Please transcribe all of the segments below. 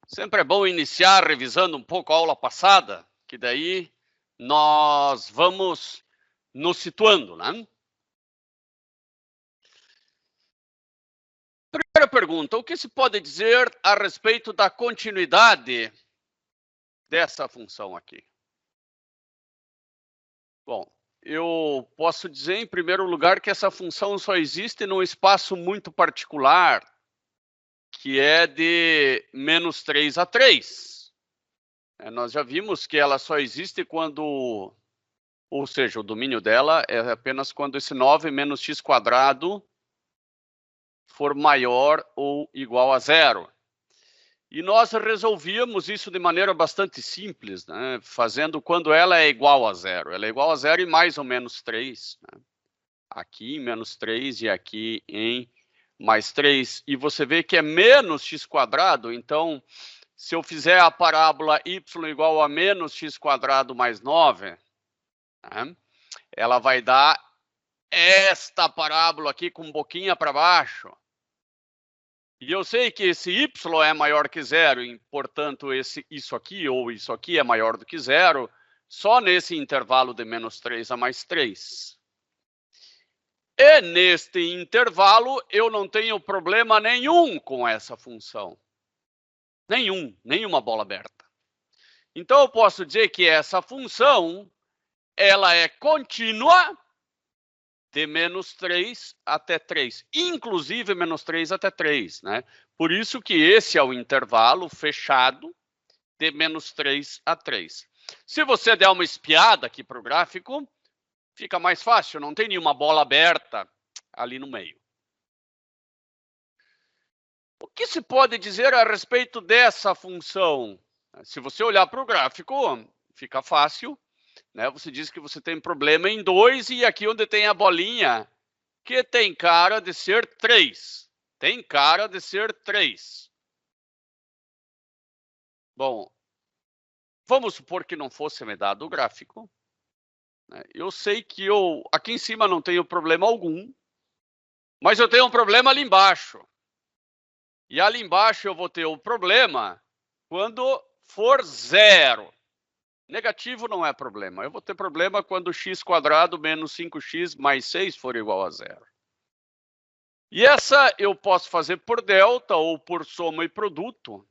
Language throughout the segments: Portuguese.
Sempre é bom iniciar revisando um pouco a aula passada, que daí nós vamos nos situando, né? Primeira pergunta, o que se pode dizer a respeito da continuidade dessa função aqui? Bom, eu posso dizer, em primeiro lugar, que essa função só existe num espaço muito particular, que é de menos 3 a 3. Nós já vimos que ela só existe quando, ou seja, o domínio dela é apenas quando esse 9 menos x quadrado for maior ou igual a zero. E nós resolvíamos isso de maneira bastante simples, né? Fazendo quando ela é igual a zero. Ela é igual a zero em mais ou menos 3. Né? Aqui em menos 3 e aqui em mais 3. E você vê que é menos x quadrado, então, se eu fizer a parábola y igual a menos x quadrado mais 9, né? Ela vai dar esta parábola aqui com boquinha para baixo. E eu sei que esse y é maior que zero, e, portanto, isso aqui ou isso aqui é maior do que zero, só nesse intervalo de menos 3 a mais 3. E neste intervalo, eu não tenho problema nenhum com essa função. Nenhuma bola aberta. Então, eu posso dizer que essa função, ela é contínua de menos 3 até 3, inclusive menos 3 até 3, né? Por isso que esse é o intervalo fechado de menos 3 a 3. Se você der uma espiada aqui para o gráfico, fica mais fácil, não tem nenhuma bola aberta ali no meio. O que se pode dizer a respeito dessa função? Se você olhar para o gráfico, fica fácil, né? Você diz que você tem problema em 2 e aqui onde tem a bolinha, que tem cara de ser 3. Tem cara de ser 3. Bom, vamos supor que não fosse me dado o gráfico. Eu sei que eu aqui em cima não tenho problema algum, mas eu tenho um problema ali embaixo. E ali embaixo eu vou ter o problema quando for zero. Negativo não é problema. Eu vou ter problema quando x quadrado menos 5x mais 6 for igual a zero. E essa eu posso fazer por delta ou por soma e produto.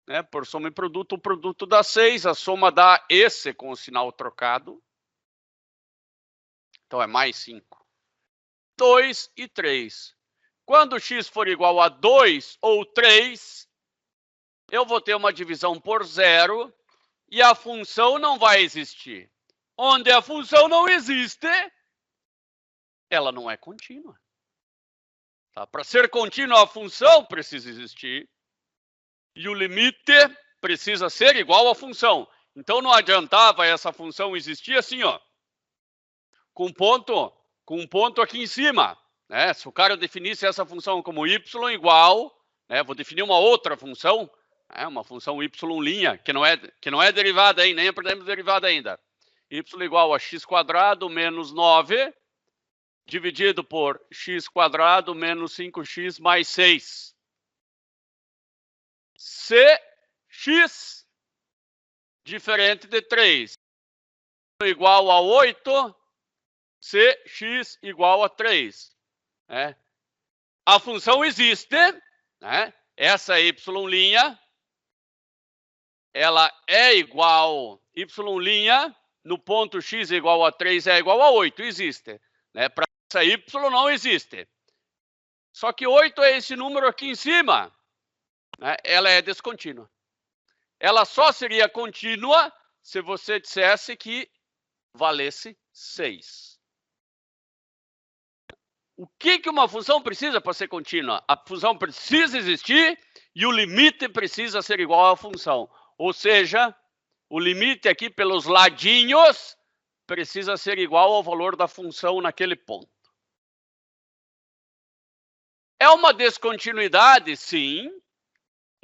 Né? Por soma e produto, o produto dá 6, a soma dá esse com o sinal trocado. Então é mais 5. 2 e 3. Quando x for igual a 2 ou 3, eu vou ter uma divisão por zero e a função não vai existir. Onde a função não existe, ela não é contínua. Tá? Para ser contínua, a função precisa existir e o limite precisa ser igual à função. Então não adiantava essa função existir assim, ó, com um ponto aqui em cima. Né? Se o cara definisse essa função como y igual, né, vou definir uma outra função, uma função y', que não é derivada aí, nem aprendemos derivada ainda. Y igual a x quadrado menos 9, dividido por x quadrado menos 5x mais 6. Se x diferente de 3 igual a 8, se x igual a 3. Né? A função existe, né? Essa y', ela é igual, y' no ponto x igual a 3 é igual a 8, existe. Né? Para essa y não existe. Só que 8 é esse número aqui em cima. Né? Ela é descontínua. Ela só seria contínua se você dissesse que valesse 6. O que uma função precisa para ser contínua? A função precisa existir e o limite precisa ser igual à função. Ou seja, o limite aqui pelos ladinhos precisa ser igual ao valor da função naquele ponto. É uma descontinuidade, sim,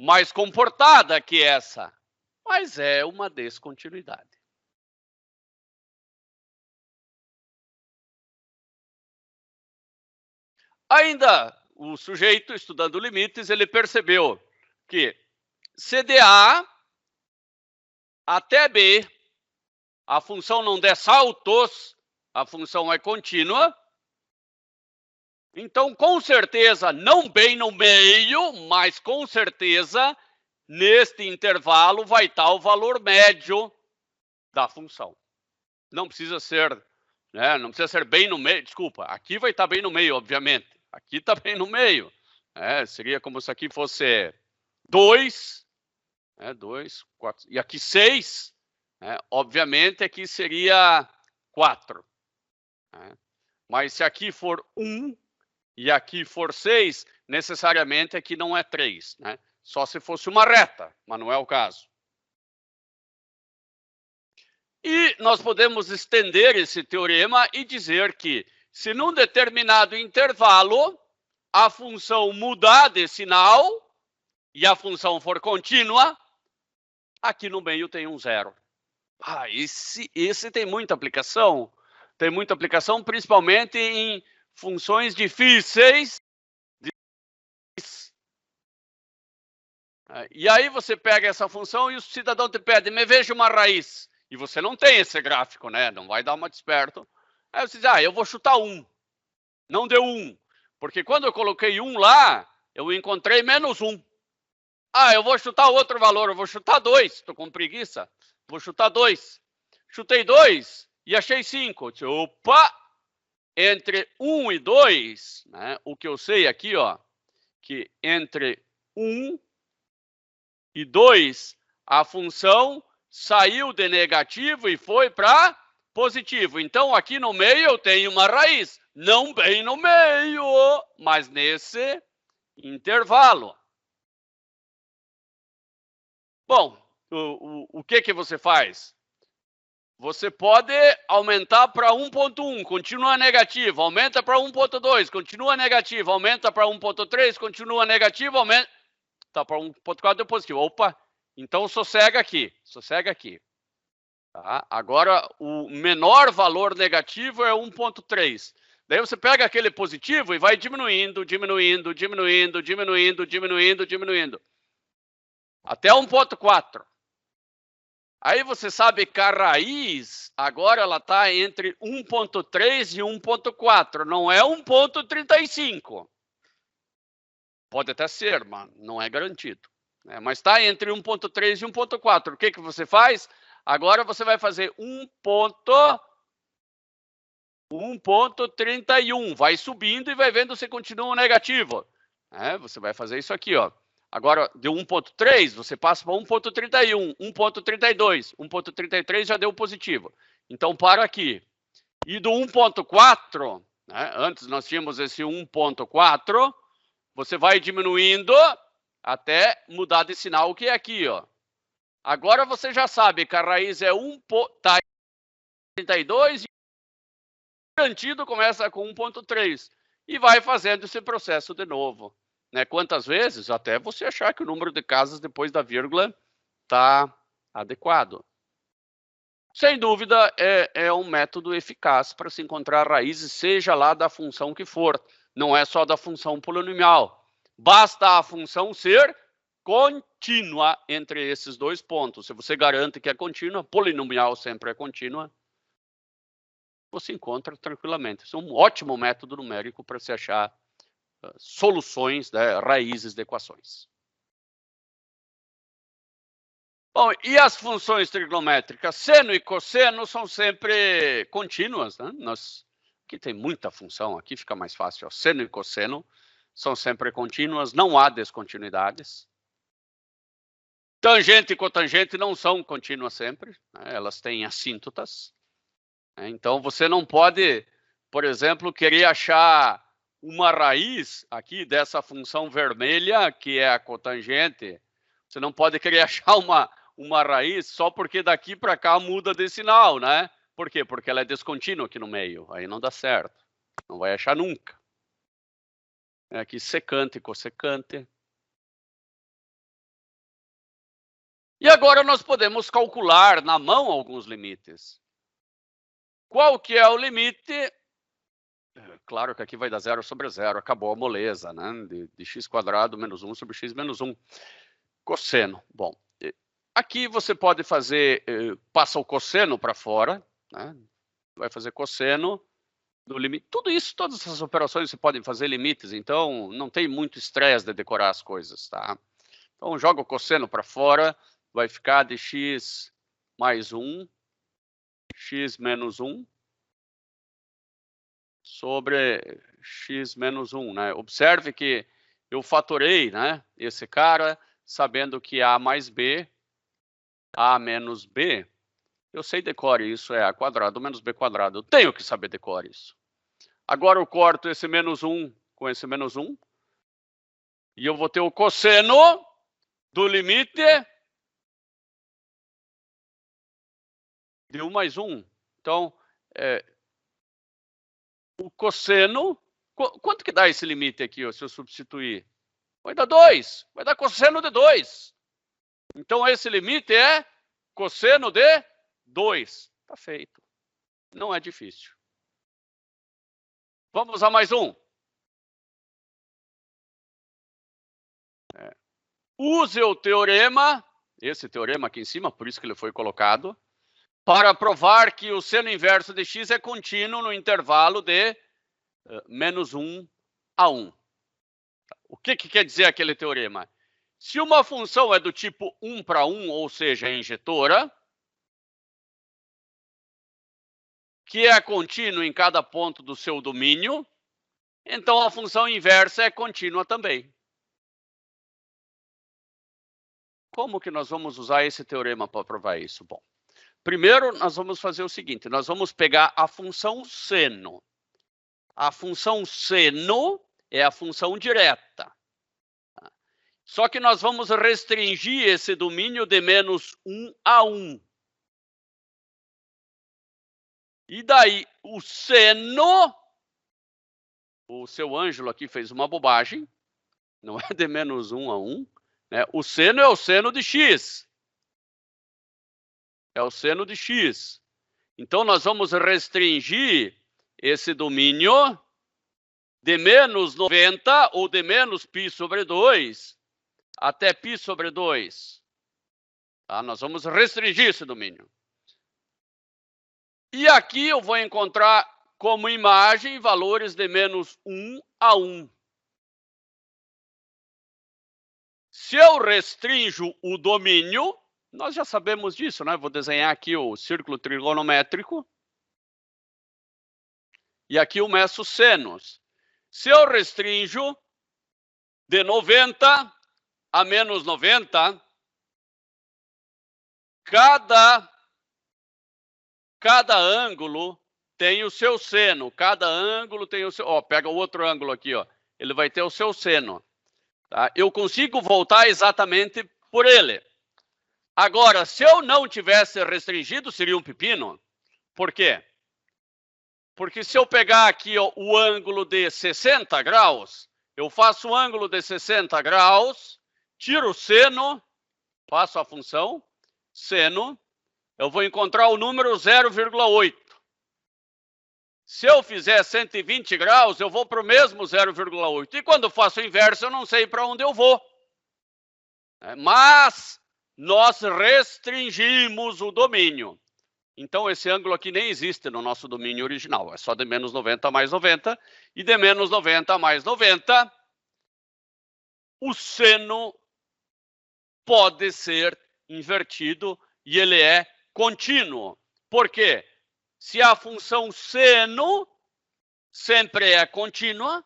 mais comportada que essa, mas é uma descontinuidade. Ainda, o sujeito, estudando limites, ele percebeu que se de A até B a função não der saltos, a função é contínua, então, com certeza, não bem no meio, mas com certeza, neste intervalo vai estar o valor médio da função. Não precisa ser, né? Não precisa ser bem no meio, desculpa, aqui vai estar bem no meio, obviamente. Aqui está bem no meio. Seria como se aqui fosse 2, 2, 4, e aqui 6, obviamente aqui seria 4. Mas se aqui for 1 e aqui for 6, necessariamente aqui não é 3, né? Só se fosse uma reta, mas não é o caso. E nós podemos estender esse teorema e dizer que, se num determinado intervalo a função mudar de sinal e a função for contínua, aqui no meio tem um zero. Esse tem muita aplicação. Tem muita aplicação, principalmente em funções difíceis. E aí você pega essa função e o cidadão te pede, me veja uma raiz. E você não tem esse gráfico, né? Não vai dar uma desperto. Aí você diz, eu vou chutar 1. Não deu 1. Porque quando eu coloquei 1 lá, eu encontrei menos 1. Eu vou chutar outro valor, eu vou chutar 2. Estou com preguiça. Vou chutar 2. Chutei 2 e achei 5. Opa! Entre 1 e 2, né, o que eu sei aqui, que entre 1 e 2, a função saiu de negativo e foi para positivo. Então, aqui no meio eu tenho uma raiz. Não bem no meio, mas nesse intervalo. Bom, o que você faz? Você pode aumentar para 1.1, continua negativo, aumenta para 1.2, continua negativo, aumenta para 1.3, continua negativo, aumenta para 1.4, deu positivo. Opa, então sossega aqui. Tá? Agora, o menor valor negativo é 1.3. Daí você pega aquele positivo e vai diminuindo, até 1.4. Aí você sabe que a raiz, agora ela está entre 1.3 e 1.4, não é 1.35. Pode até ser, mas não é garantido. Mas está entre 1.3 e 1.4. O que você faz? Agora você vai fazer 1.31. Vai subindo e vai vendo se continua negativo. Você vai fazer isso aqui, Agora, deu 1.3, você passa para 1.31, 1.32, 1.33 já deu positivo. Então, para aqui. E do 1.4, antes nós tínhamos esse 1.4, você vai diminuindo até mudar de sinal, que é aqui, Agora você já sabe que a raiz é 1.32 e o garantido começa com 1.3 e vai fazendo esse processo de novo. Quantas vezes? Até você achar que o número de casas depois da vírgula está adequado. Sem dúvida, é um método eficaz para se encontrar raízes, seja lá da função que for. Não é só da função polinomial. Basta a função ser contínua entre esses dois pontos. Se você garante que é contínua, polinomial sempre é contínua, você encontra tranquilamente. Isso é um ótimo método numérico para se achar soluções, raízes de equações. Bom, e as funções trigonométricas? Seno e cosseno são sempre contínuas, né? Aqui tem muita função, aqui fica mais fácil. Seno e cosseno são sempre contínuas, não há descontinuidades. Tangente e cotangente não são contínuas sempre, elas têm assíntotas. Então, você não pode, por exemplo, querer achar uma raiz aqui dessa função vermelha, que é a cotangente. Você não pode querer achar uma raiz só porque daqui para cá muda de sinal, né? Por quê? Porque ela é descontínua aqui no meio. Aí não dá certo. Não vai achar nunca. Aqui secante e cossecante. E agora nós podemos calcular na mão alguns limites. Qual que é o limite? Claro que aqui vai dar 0 sobre 0, acabou a moleza, né? De x² menos 1 sobre x menos 1. Cosseno. Bom, aqui você pode fazer, passa o cosseno para fora, né? Vai fazer cosseno do limite. Tudo isso, todas essas operações você pode fazer limites, então não tem muito estresse de decorar as coisas, tá? Então joga o cosseno para fora, vai ficar de x mais 1, x menos 1, sobre x menos 1, né? Observe que eu fatorei, né, esse cara, sabendo que a mais b, a menos b, eu sei decore isso, é a quadrado menos b quadrado. Eu tenho que saber decore isso. Agora eu corto esse menos 1 com esse menos 1, e eu vou ter o cosseno do limite de 1 mais 1. Então, o cosseno, quanto que dá esse limite aqui, ó, se eu substituir? Vai dar 2, vai dar cosseno de 2. Então, esse limite é cosseno de 2. Tá feito. Não é difícil. Vamos a mais um. Use o teorema, esse teorema aqui em cima, por isso que ele foi colocado, para provar que o seno inverso de x é contínuo no intervalo de menos 1 a 1. O que quer dizer aquele teorema? Se uma função é do tipo 1 para 1, ou seja, injetora, que é contínua em cada ponto do seu domínio, então a função inversa é contínua também. Como que nós vamos usar esse teorema para provar isso? Bom, primeiro nós vamos fazer o seguinte, nós vamos pegar a função seno. A função seno é a função direta. Só que nós vamos restringir esse domínio de menos 1 a 1. E daí, o seno, o seu Ângelo aqui fez uma bobagem, não é de menos 1 a 1, né? O seno é o seno de x. É o seno de x. Então, nós vamos restringir esse domínio de menos 90 ou de menos π sobre 2 até π sobre 2. Tá? Nós vamos restringir esse domínio. E aqui eu vou encontrar como imagem valores de menos 1 a 1. Se eu restringo o domínio, nós já sabemos disso, né? Vou desenhar aqui o círculo trigonométrico. E aqui eu meço senos. Se eu restringo de 90 a menos 90, cada ângulo tem o seu seno. Cada ângulo tem o seu... Ó, pega o outro ângulo aqui, ó. Ele vai ter o seu seno. Tá? Eu consigo voltar exatamente por ele. Agora, se eu não tivesse restringido, seria um pepino. Por quê? Porque se eu pegar aqui, ó, o ângulo de 60 graus, eu faço o ângulo de 60 graus, tiro o seno, faço a função, seno, eu vou encontrar o número 0,8. Se eu fizer 120 graus, eu vou para o mesmo 0,8. E quando eu faço o inverso, eu não sei para onde eu vou. Mas nós restringimos o domínio. Então, esse ângulo aqui nem existe no nosso domínio original. É só de menos 90 a mais 90. E de menos 90 a mais 90, o seno pode ser invertido e ele é contínuo. Por quê? Se a função seno sempre é contínua,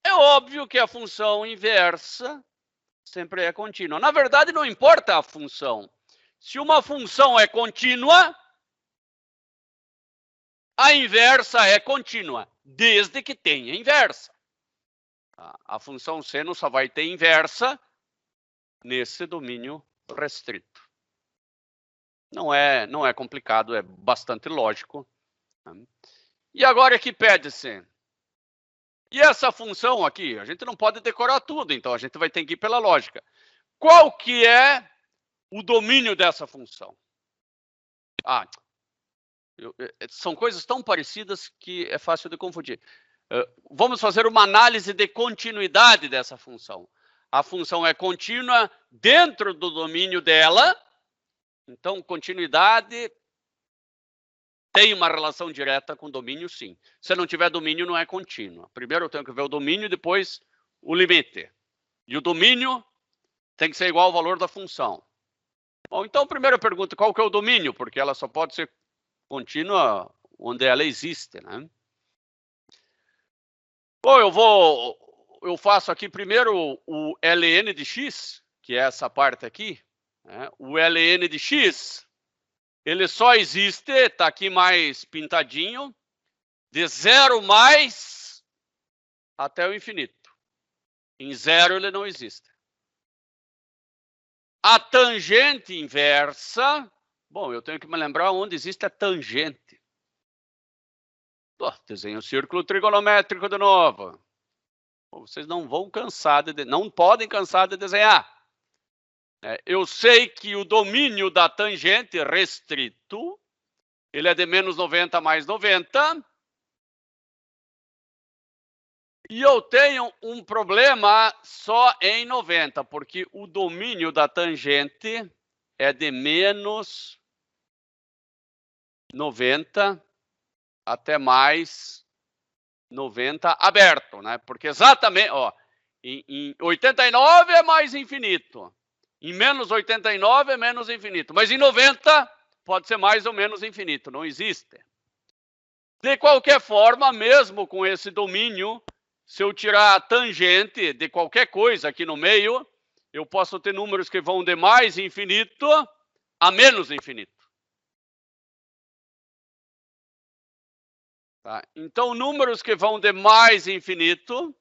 é óbvio que a função inversa sempre é contínua. Na verdade, não importa a função. Se uma função é contínua, a inversa é contínua, desde que tenha inversa. A função seno só vai ter inversa nesse domínio restrito. Não é complicado, é bastante lógico. E agora aqui pede-se. E essa função aqui, a gente não pode decorar tudo, então a gente vai ter que ir pela lógica. Qual que é o domínio dessa função? São coisas tão parecidas que é fácil de confundir. Vamos fazer uma análise de continuidade dessa função. a função é contínua dentro do domínio dela. Então, continuidade tem uma relação direta com domínio, sim. Se não tiver domínio, não é contínua. Primeiro eu tenho que ver o domínio, depois o limite. E o domínio tem que ser igual ao valor da função. Bom, então, primeira pergunta, qual que é o domínio? Porque ela só pode ser contínua onde ela existe, né? Bom, eu faço aqui primeiro o ln de x, que é essa parte aqui, né? O ln de x, ele só existe, está aqui mais pintadinho, de 0 mais até o infinito. Em 0 ele não existe. A tangente inversa, bom, eu tenho que me lembrar onde existe a tangente. Desenho o círculo trigonométrico de novo. Vocês não vão cansar não podem cansar de desenhar. Eu sei que o domínio da tangente restrito, ele é de menos 90 mais 90. E eu tenho um problema só em 90, porque o domínio da tangente é de menos 90 até mais 90 aberto, né? Porque exatamente, ó, em 89 é mais infinito. Em menos 89 é menos infinito. Mas em 90 pode ser mais ou menos infinito. Não existe. De qualquer forma, mesmo com esse domínio, se eu tirar a tangente de qualquer coisa aqui no meio, eu posso ter números que vão de mais infinito a menos infinito. Tá? Então, números que vão de mais infinito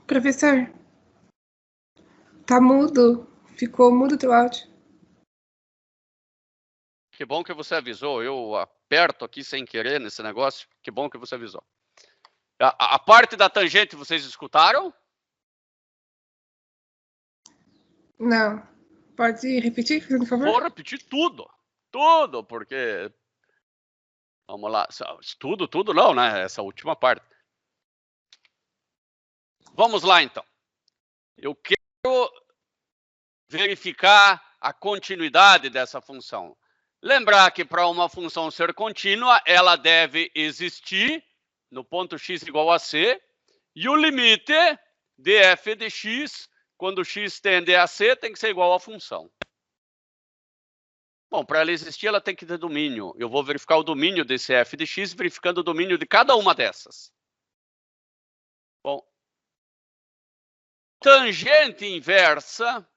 Professor, tá mudo. Ficou mudo teu áudio. Que bom que você avisou. Eu aperto aqui sem querer nesse negócio. Que bom que você avisou. A parte da tangente vocês escutaram? Não. Pode repetir, por favor? Vou repetir tudo. Tudo, porque... Vamos lá. Tudo não, né? Essa última parte. Vamos lá, então. Eu quero verificar a continuidade dessa função. Lembrar que para uma função ser contínua, ela deve existir no ponto x igual a c, e o limite de f de x, quando x tende a c, tem que ser igual à função. Bom, para ela existir, ela tem que ter domínio. Eu vou verificar o domínio desse f de x, verificando o domínio de cada uma dessas. Bom, tangente inversa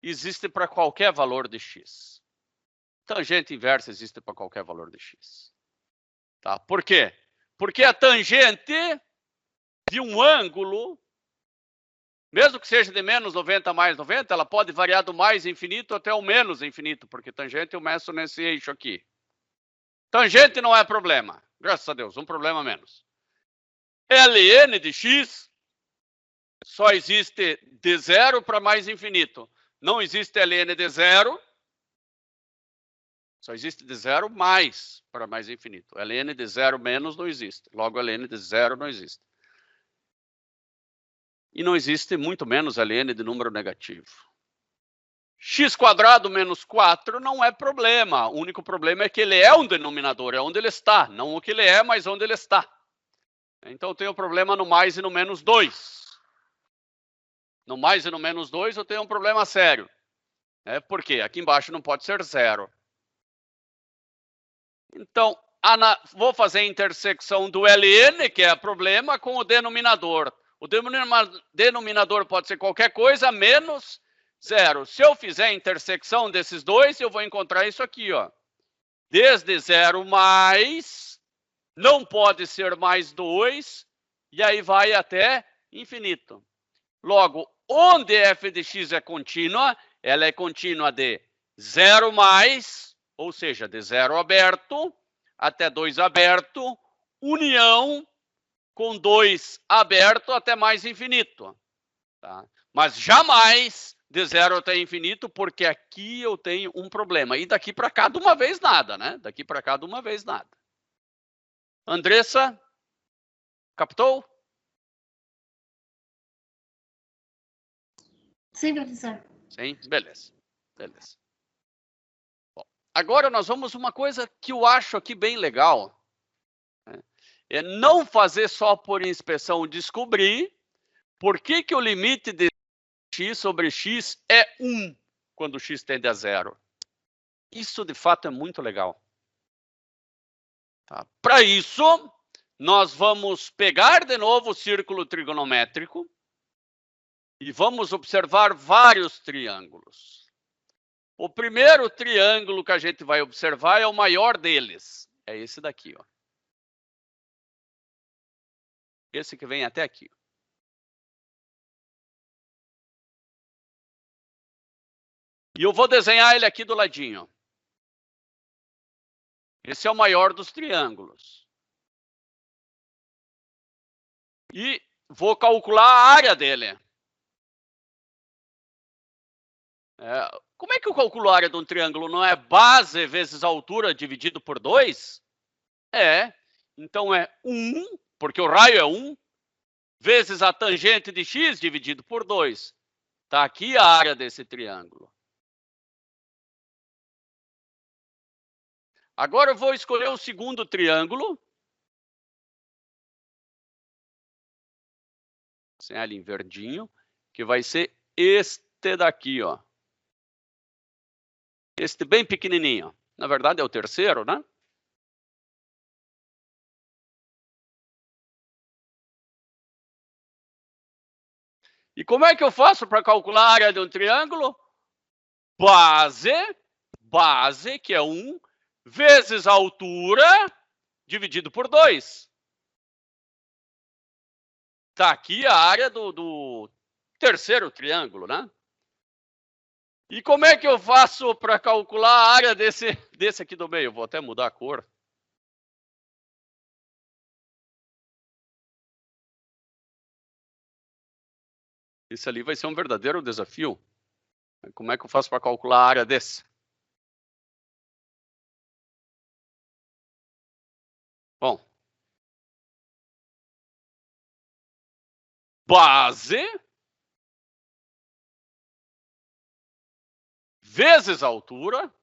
existe para qualquer valor de x. Tangente inversa existe para qualquer valor de x. Tá? Por quê? Porque a tangente de um ângulo, mesmo que seja de menos 90 a mais 90, ela pode variar do mais infinito até o menos infinito, porque tangente eu meço nesse eixo aqui. Tangente não é problema. Graças a Deus, um problema menos. Ln de x só existe de 0 para mais infinito. Não existe ln de 0. Só existe de 0 mais para mais infinito. Ln de 0 menos não existe. Logo, ln de 0 não existe. E não existe muito menos ln de número negativo. x² menos 4 não é problema. O único problema é que ele é um denominador, é onde ele está. Não o que ele é, mas onde ele está. Então, eu tenho problema no mais e no menos 2. No mais e no menos 2, eu tenho um problema sério. Por quê? Aqui embaixo não pode ser 0. Então, vou fazer a intersecção do ln, que é problema, com o denominador. O denominador pode ser qualquer coisa menos 0. Se eu fizer a intersecção desses dois, eu vou encontrar isso aqui, ó. Desde 0 mais não pode ser mais 2, e aí vai até infinito. Logo, onde f de x é contínua, ela é contínua de 0 mais, ou seja, de 0 aberto, até 2 aberto, união com 2 aberto até mais infinito. Tá? Mas jamais de 0 até infinito, porque aqui eu tenho um problema. E daqui para cá, de uma vez, nada, né? Daqui para cá, de uma vez, nada. Andressa, captou? Sim, professor. Sim, beleza. Beleza. Bom, agora nós vamos uma coisa que eu acho aqui bem legal. Né? É não fazer só por inspeção, descobrir por que o limite de x sobre x é 1 quando x tende a 0. Isso, de fato, é muito legal. Tá? Para isso, nós vamos pegar de novo o círculo trigonométrico e vamos observar vários triângulos. O primeiro triângulo que a gente vai observar é o maior deles. É esse daqui, ó. Esse que vem até aqui. E eu vou desenhar ele aqui do ladinho. Esse é o maior dos triângulos. E vou calcular a área dele. Como é que eu calculo a área de um triângulo? Não é base vezes a altura dividido por 2? Então é 1, porque o raio é 1, vezes a tangente de x dividido por 2. Está aqui a área desse triângulo. Agora eu vou escolher o segundo triângulo. Sem ali em verdinho, que vai ser este daqui, ó. Este bem pequenininho. Na verdade é o terceiro, né? E como é que eu faço para calcular a área de um triângulo? Base, que é 1, vezes a altura, dividido por 2. Está aqui a área do terceiro triângulo, né? E como é que eu faço para calcular a área desse aqui do meio? Vou até mudar a cor. Esse ali vai ser um verdadeiro desafio. Como é que eu faço para calcular a área desse? Bom. Base vezes a altura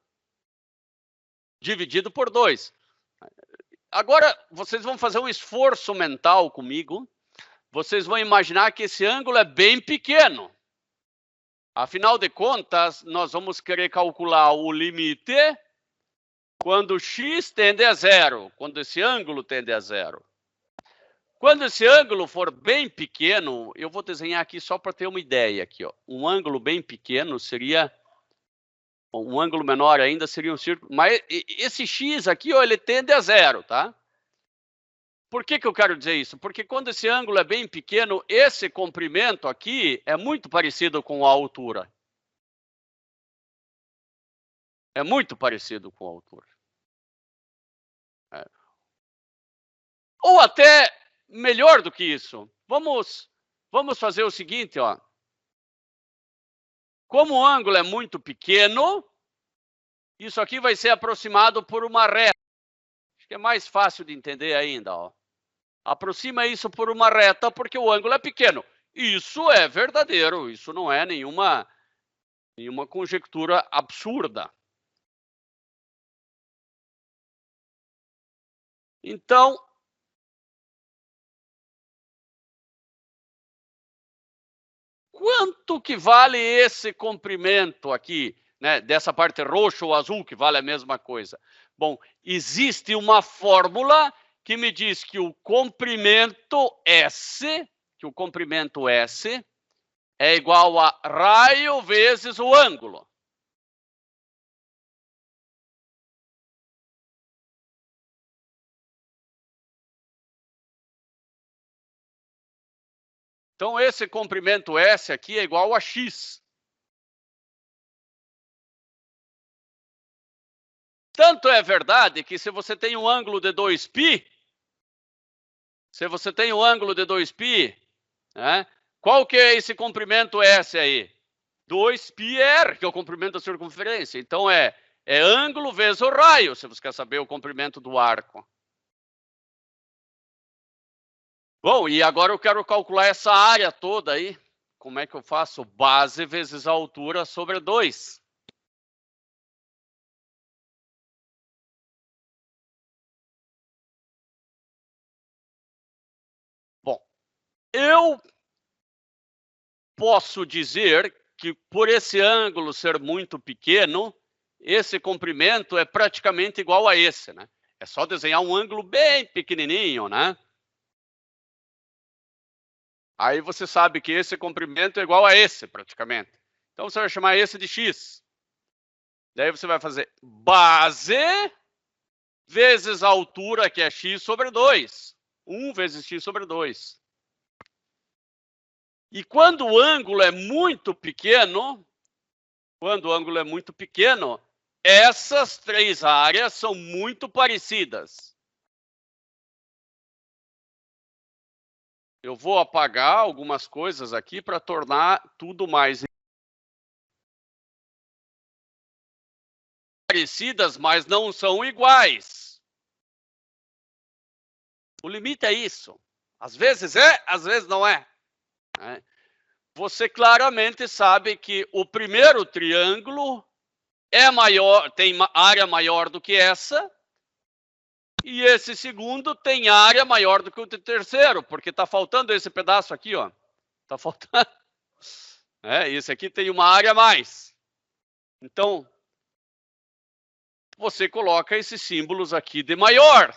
dividido por 2. Agora, vocês vão fazer um esforço mental comigo. Vocês vão imaginar que esse ângulo é bem pequeno. Afinal de contas, nós vamos querer calcular o limite quando x tende a 0, quando esse ângulo tende a 0. Quando esse ângulo for bem pequeno, eu vou desenhar aqui só para ter uma ideia. Aqui, ó. Um ângulo bem pequeno seria... Um ângulo menor ainda seria um círculo. Mas esse x aqui, ó, ele tende a 0, tá? Por que eu quero dizer isso? Porque quando esse ângulo é bem pequeno, esse comprimento aqui é muito parecido com a altura. É muito parecido com a altura. Ou até melhor do que isso. Vamos fazer o seguinte, ó. Como o ângulo é muito pequeno, isso aqui vai ser aproximado por uma reta. Acho que é mais fácil de entender ainda, ó. Aproxima isso por uma reta porque o ângulo é pequeno. Isso é verdadeiro, isso não é nenhuma conjectura absurda. Então, quanto que vale esse comprimento aqui, né, dessa parte roxa ou azul, que vale a mesma coisa? Bom, existe uma fórmula que me diz que o comprimento S é igual a raio vezes o ângulo. Então, esse comprimento S aqui é igual a x. Tanto é verdade que se você tem um ângulo de 2π, né, qual que é esse comprimento S aí? 2πr, que é o comprimento da circunferência. Então, é ângulo vezes o raio, se você quer saber o comprimento do arco. Bom, e agora eu quero calcular essa área toda aí. Como é que eu faço? Base vezes a altura sobre 2. Bom, eu posso dizer que por esse ângulo ser muito pequeno, esse comprimento é praticamente igual a esse, né? É só desenhar um ângulo bem pequenininho, né? Aí você sabe que esse comprimento é igual a esse, praticamente. Então, você vai chamar esse de x. Daí você vai fazer base vezes a altura, que é x sobre 2. 1 vezes x sobre 2. E quando o ângulo é muito pequeno, essas três áreas são muito parecidas. Eu vou apagar algumas coisas aqui para tornar tudo mais parecidas, mas não são iguais. O limite é isso. Às vezes é, às vezes não é. Você claramente sabe que o primeiro triângulo é maior, tem área maior do que essa, e esse segundo tem área maior do que o terceiro, porque está faltando esse pedaço aqui, ó. Está faltando. Esse aqui tem uma área a mais. Então, você coloca esses símbolos aqui de maior.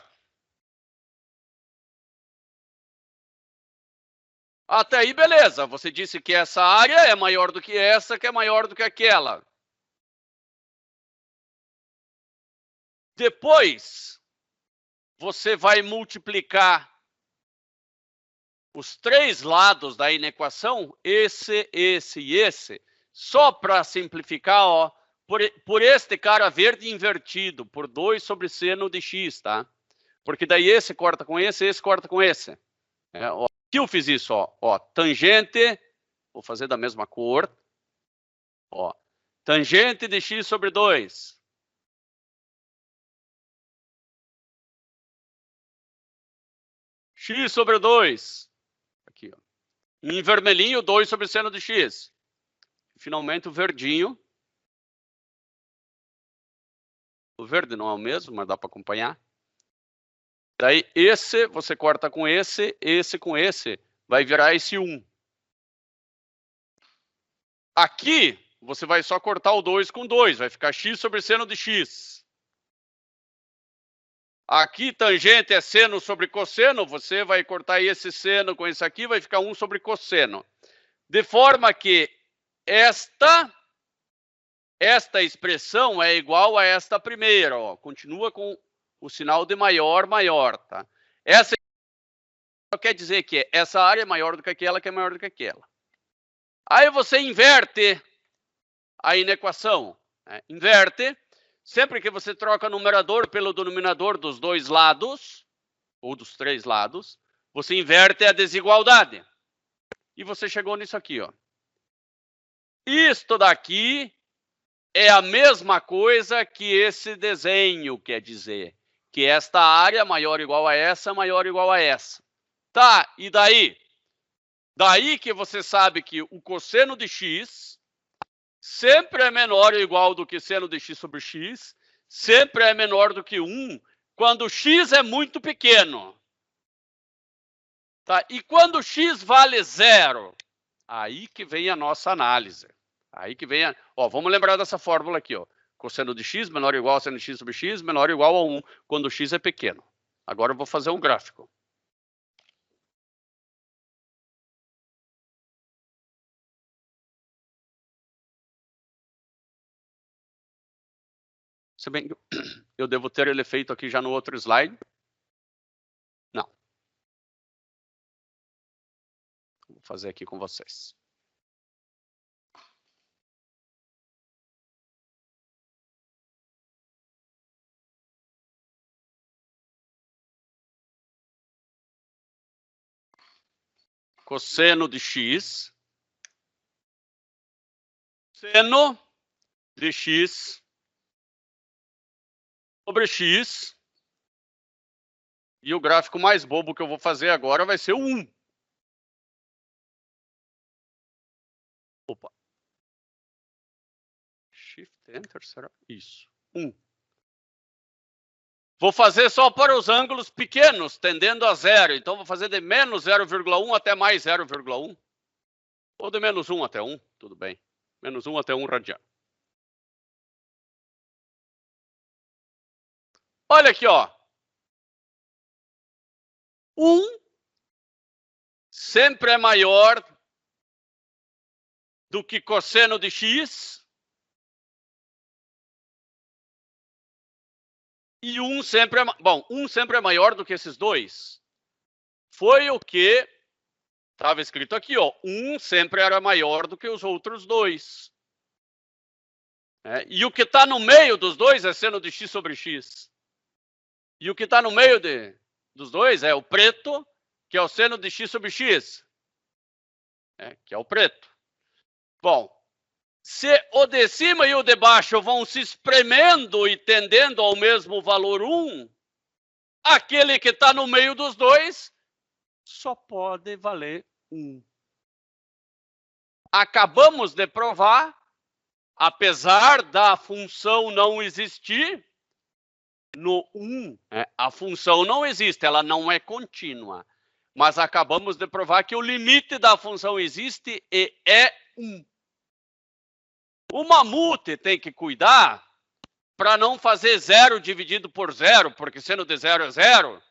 Até aí, beleza. Você disse que essa área é maior do que essa, que é maior do que aquela. Depois, você vai multiplicar os três lados da inequação, esse e esse, só para simplificar, ó, por este cara verde invertido, por 2 sobre seno de x, tá? Porque daí esse corta com esse corta com esse. Ó, aqui eu fiz isso, ó, tangente, vou fazer da mesma cor, ó, tangente de x sobre 2. X sobre 2. Aqui, ó. Em vermelhinho, 2 sobre seno de x. Finalmente, o verdinho. O verde não é o mesmo, mas dá para acompanhar. Daí, esse você corta com esse com esse. Vai virar esse 1. Aqui, você vai só cortar o 2 com 2. Vai ficar x sobre seno de x. Aqui, tangente é seno sobre cosseno. Você vai cortar esse seno com esse aqui. Vai ficar 1 sobre cosseno. De forma que esta expressão é igual a esta primeira. Ó. Continua com o sinal de maior, maior. Tá? Essa quer dizer que essa área é maior do que aquela, que é maior do que aquela. Aí você inverte a inequação. Né? Inverte. Sempre que você troca o numerador pelo denominador dos dois lados, ou dos três lados, você inverte a desigualdade. E você chegou nisso aqui. Ó. Isto daqui é a mesma coisa que esse desenho quer dizer. Que esta área maior ou igual a essa, maior ou igual a essa. Tá, e daí? Daí que você sabe que o cosseno de x sempre é menor ou igual do que seno de x sobre x, sempre é menor do que 1, quando x é muito pequeno. Tá? E quando x vale 0, aí que vem a nossa análise. Aí que vem ó, vamos lembrar dessa fórmula aqui, ó. Cosseno de x menor ou igual a seno de x sobre x, menor ou igual a 1, quando x é pequeno. Agora eu vou fazer um gráfico. Se bem que eu devo ter ele feito aqui já no outro slide. Não. Vou Vou fazer aqui com vocês. Cosseno de x, seno de x sobre x, e o gráfico mais bobo que eu vou fazer agora vai ser o 1. Opa. Shift Enter, será? Isso, 1. Vou fazer só para os ângulos pequenos, tendendo a 0. Então, vou fazer de menos 0,1 até mais 0,1. Ou de menos 1 até 1, tudo bem. Menos 1 até 1 radiano. Olha aqui, ó. 1 sempre é maior do que cosseno de x. E 1 sempre é... Bom, 1 sempre é maior do que esses dois. Foi o que estava escrito aqui, ó. 1 sempre era maior do que os outros dois. E o que está no meio dos dois é seno de x sobre x. E o que está no meio dos dois é o preto, que é o seno de x sobre x. Que é o preto. Bom, se o de cima e o de baixo vão se espremendo e tendendo ao mesmo valor 1, aquele que está no meio dos dois só pode valer 1. Acabamos de provar, apesar da função não existir, no 1, a função não existe, ela não é contínua. Mas acabamos de provar que o limite da função existe e é 1. O mamute tem que cuidar para não fazer 0 dividido por 0, porque seno de 0 é 0,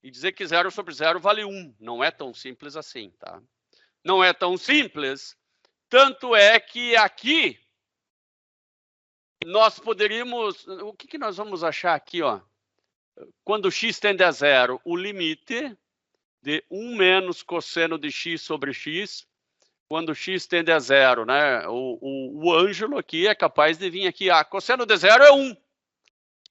e dizer que 0 sobre 0 vale 1. Não é tão simples assim, tá? Não é tão simples, tanto é que aqui nós poderíamos... O que nós vamos achar aqui, ó? Quando x tende a 0, o limite de 1 menos cosseno de x sobre x, quando x tende a 0, né? O Ângelo aqui é capaz de vir aqui, cosseno de 0 é 1.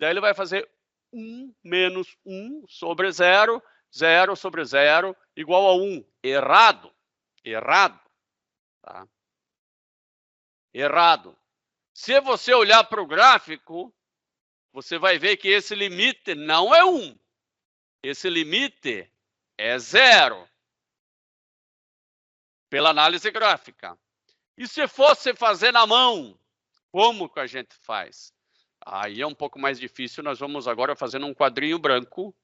Daí ele vai fazer 1 menos 1 sobre 0, 0 sobre 0, igual a 1. Errado. Errado. Tá? Errado. Se você olhar para o gráfico, você vai ver que esse limite não é 1. Esse limite é 0. Pela análise gráfica. E se fosse fazer na mão, como que a gente faz? Aí é um pouco mais difícil, nós vamos agora fazendo um quadrinho branco.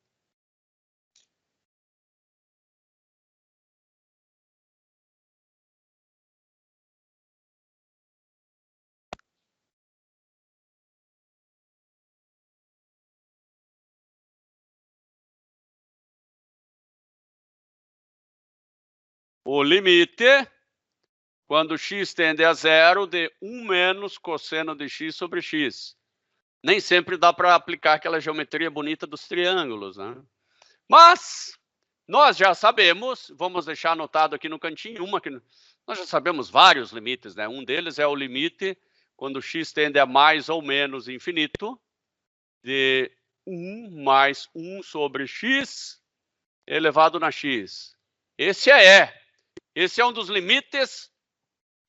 O limite, quando x tende a 0, de 1 menos cosseno de x sobre x. Nem sempre dá para aplicar aquela geometria bonita dos triângulos, né? Mas nós já sabemos, vamos deixar anotado aqui no cantinho, nós já sabemos vários limites, né? Um deles é o limite quando x tende a mais ou menos infinito, de 1 mais 1 sobre x elevado na x. Esse é um dos limites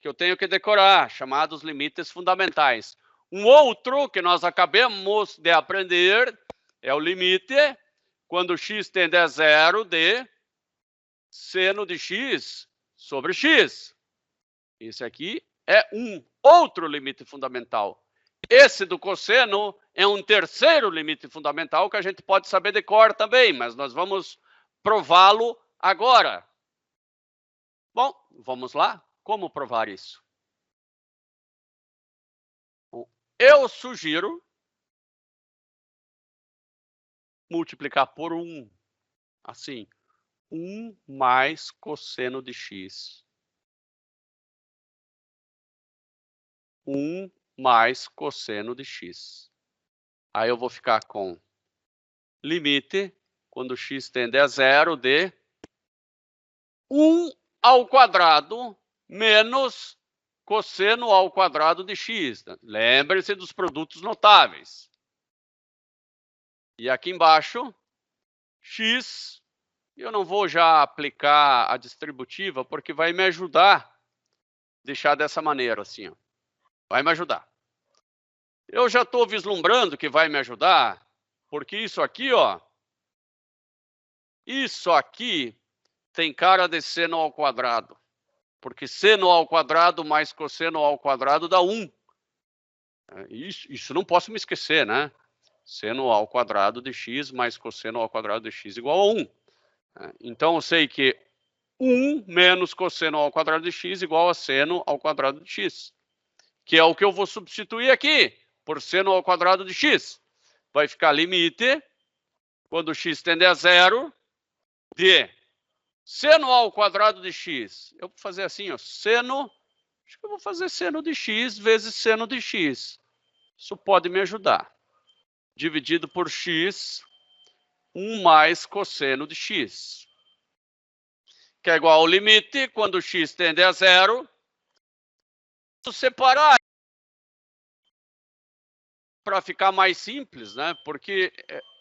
que eu tenho que decorar, chamados limites fundamentais. Um outro que nós acabamos de aprender é o limite quando x tende a 0 de seno de x sobre x. Esse aqui é um outro limite fundamental. Esse do cosseno é um terceiro limite fundamental que a gente pode saber de cor também, mas nós vamos prová-lo agora. Bom, vamos lá. Como provar isso? Eu sugiro multiplicar por 1. Assim, 1 mais cosseno de x. 1 mais cosseno de x. Aí eu vou ficar com limite, quando x tende a 0, de 1 ao quadrado menos cosseno ao quadrado de x. Lembre-se dos produtos notáveis. E aqui embaixo, x, eu não vou já aplicar a distributiva, porque vai me ajudar a deixar dessa maneira, assim, ó. Vai me ajudar. Eu já estou vislumbrando que vai me ajudar, porque isso aqui, ó, isso aqui tem cara de seno ao quadrado. Porque seno ao quadrado mais cosseno ao quadrado dá 1. Isso não posso me esquecer, né? Seno ao quadrado de x mais cosseno ao quadrado de x igual a 1. Então, eu sei que 1 menos cosseno ao quadrado de x igual a seno ao quadrado de x. Que é o que eu vou substituir aqui, por seno ao quadrado de x. Vai ficar limite, quando x tende a 0, de seno ao quadrado de x. Eu vou fazer assim, ó, seno, acho que eu vou fazer seno de x vezes seno de x. Isso pode me ajudar. Dividido por x, 1 mais cosseno de x. Que é igual ao limite, quando x tende a 0. Vou separar para ficar mais simples, né? Porque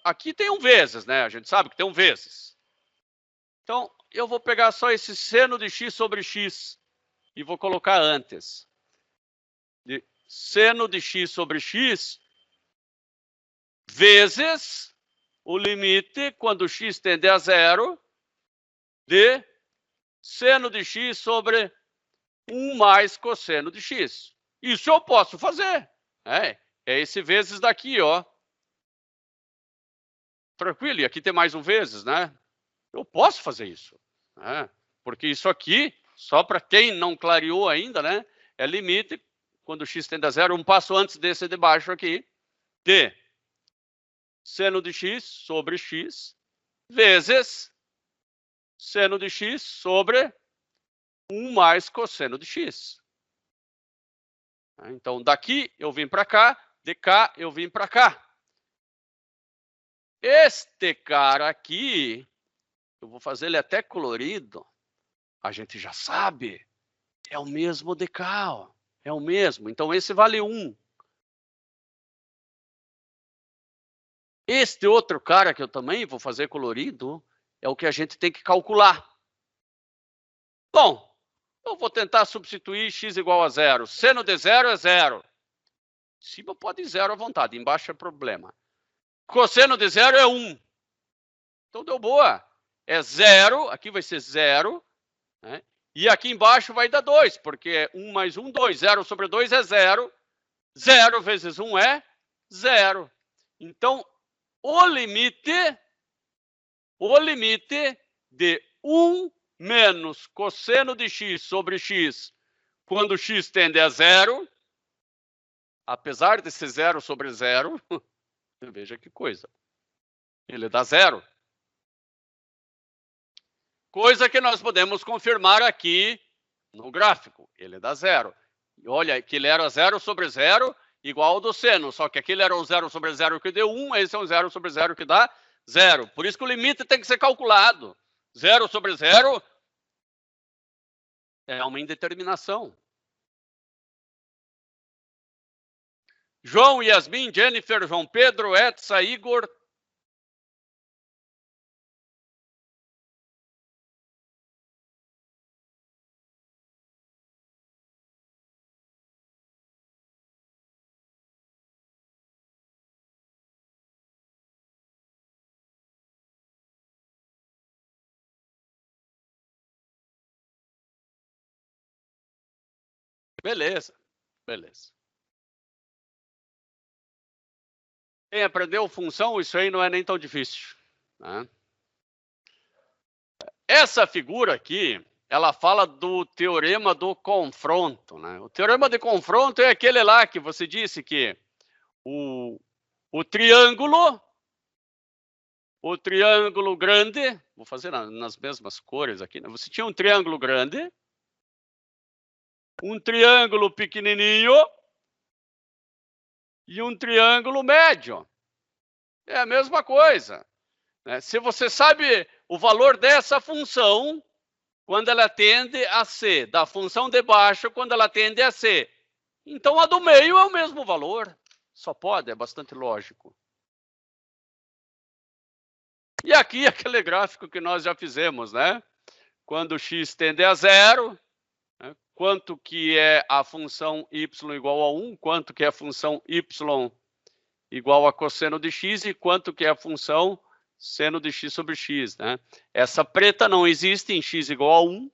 aqui tem um vezes, né? A gente sabe que tem um vezes. Então, eu vou pegar só esse seno de x sobre x e vou colocar antes. De seno de x sobre x vezes o limite, quando x tende a 0, de seno de x sobre 1 mais cosseno de x. Isso eu posso fazer. É esse vezes daqui, ó. Tranquilo? E aqui tem mais um vezes, né? Eu posso fazer isso. Né? Porque isso aqui, só para quem não clareou ainda, né? É limite, quando x tende a 0, um passo antes desse de baixo aqui, de seno de x sobre x vezes seno de x sobre 1 mais cosseno de x. Então, daqui eu vim para cá, de cá eu vim para cá. Este cara aqui, eu vou fazer ele até colorido, a gente já sabe, é o mesmo de cá, ó. É o mesmo. Então, esse vale 1. Este outro cara que eu também vou fazer colorido é o que a gente tem que calcular. Bom, eu vou tentar substituir x igual a 0. Seno de 0 é 0. Em cima pode ir 0 à vontade, embaixo é problema. Cosseno de 0 é 1. Então, deu boa. É 0, aqui vai ser 0, né? E aqui embaixo vai dar 2, porque 1 mais 1, 2. 0 sobre 2 é 0. 0 vezes 1 é 0. Então, o limite de 1 menos cosseno de x sobre x, quando x tende a 0, apesar de ser 0 sobre 0, veja que coisa, ele dá 0. Coisa que nós podemos confirmar aqui no gráfico, ele dá 0. E olha, que ele era 0 sobre 0, igual ao do seno, só que aquele era um 0 sobre 0 que deu 1, esse é um 0 sobre 0 que dá 0. Por isso que o limite tem que ser calculado. 0 sobre 0 é uma indeterminação. João, Yasmin, Jennifer, João Pedro, Etsa, Igor. Beleza, beleza. Quem aprendeu função, isso aí não é nem tão difícil. Né? Essa figura aqui, ela fala do teorema do confronto. Né? O teorema de confronto é aquele lá que você disse que o triângulo grande, vou fazer nas mesmas cores aqui, né? Você tinha um triângulo grande, um triângulo pequenininho e um triângulo médio. É a mesma coisa. Né? Se você sabe o valor dessa função, quando ela tende a C, da função de baixo quando ela tende a C. Então, a do meio é o mesmo valor. Só pode, é bastante lógico. E aqui, aquele gráfico que nós já fizemos, né? Quando x tende a 0, né? Quanto que é a função y igual a 1, quanto que é a função y igual a cosseno de x e quanto que é a função seno de x sobre x, né? Essa preta não existe em x igual a 1,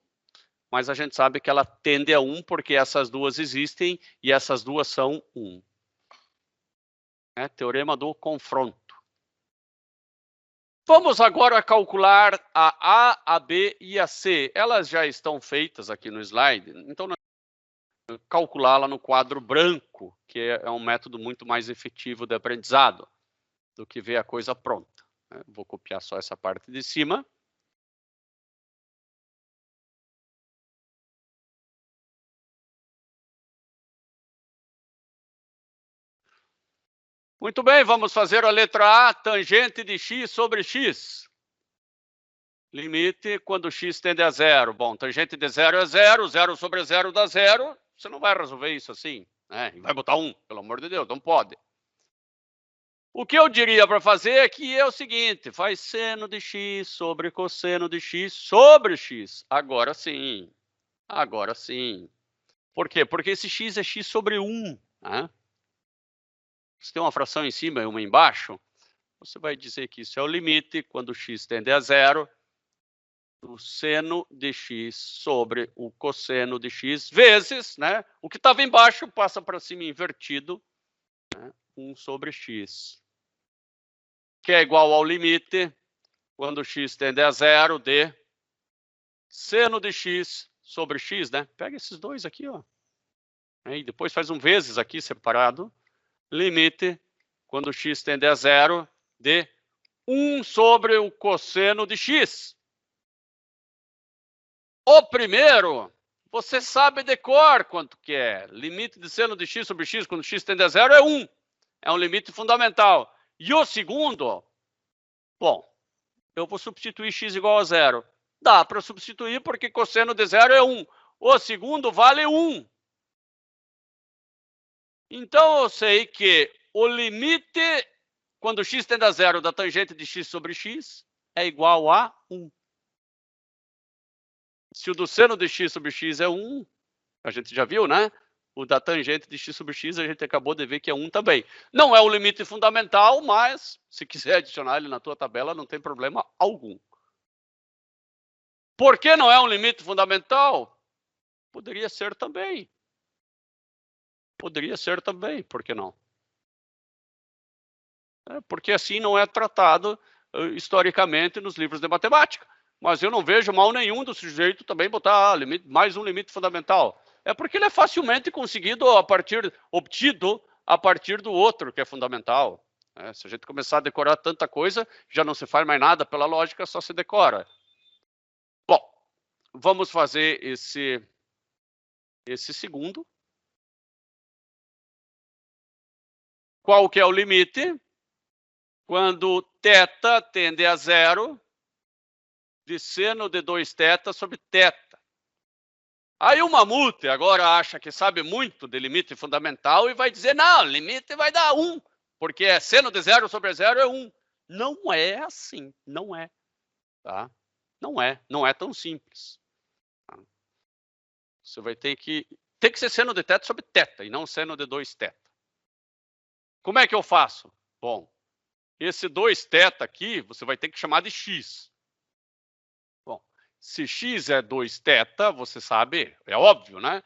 mas a gente sabe que ela tende a 1 porque essas duas existem e essas duas são 1. É, teorema do confronto. Vamos agora calcular a A, a B e a C. Elas já estão feitas aqui no slide, então calculá-la no quadro branco, que é um método muito mais efetivo de aprendizado do que ver a coisa pronta. Vou copiar só essa parte de cima. Muito bem, vamos fazer a letra A, tangente de x sobre x. Limite quando x tende a 0. Bom, tangente de 0 é 0, 0 sobre 0 dá 0. Você não vai resolver isso assim, né? E vai botar 1, pelo amor de Deus, não pode. O que eu diria para fazer aqui é o seguinte, faz seno de x sobre cosseno de x sobre x. Agora sim, agora sim. Por quê? Porque esse x é x sobre 1, né? Se tem uma fração em cima e uma embaixo, você vai dizer que isso é o limite quando x tende a 0 do seno de x sobre o cosseno de x vezes, né? O que estava embaixo passa para cima invertido, né? 1 sobre x. Que é igual ao limite quando x tende a 0 de seno de x sobre x, né? Pega esses dois aqui, ó. E depois faz um vezes aqui separado. Limite quando x tende a 0 de 1 sobre o cosseno de x. O primeiro, você sabe de cor quanto que é. Limite de seno de x sobre x quando x tende a 0 é 1. É um limite fundamental. E o segundo, bom, eu vou substituir x igual a 0. Dá para substituir porque cosseno de 0 é 1. O segundo vale 1. Então, eu sei que o limite, quando x tende a 0, da tangente de x sobre x é igual a 1. Se o do seno de x sobre x é 1, a gente já viu, né? O da tangente de x sobre x, a gente acabou de ver que é 1 também. Não é um limite fundamental, mas se quiser adicionar ele na tua tabela, não tem problema algum. Por que não é um limite fundamental? Poderia ser também. Poderia ser também, por que não? Porque assim não é tratado historicamente nos livros de matemática. Mas eu não vejo mal nenhum do sujeito também botar mais um limite fundamental. É porque ele é facilmente obtido a partir do outro, que é fundamental. Se a gente começar a decorar tanta coisa, já não se faz mais nada pela lógica, só se decora. Bom, vamos fazer esse segundo. Qual que é o limite? Quando θ tende a 0, de seno de 2θ sobre θ. Aí o Mamute agora acha que sabe muito de limite fundamental e vai dizer, não, limite vai dar 1, porque é seno de 0 sobre 0 é 1. Não é assim, não é. Tá? Não é tão simples. Tá? Você vai ter que ser seno de θ sobre θ e não seno de 2θ. Como é que eu faço? Bom, esse 2θ aqui, você vai ter que chamar de x. Bom, se x é 2θ, você sabe, é óbvio, né?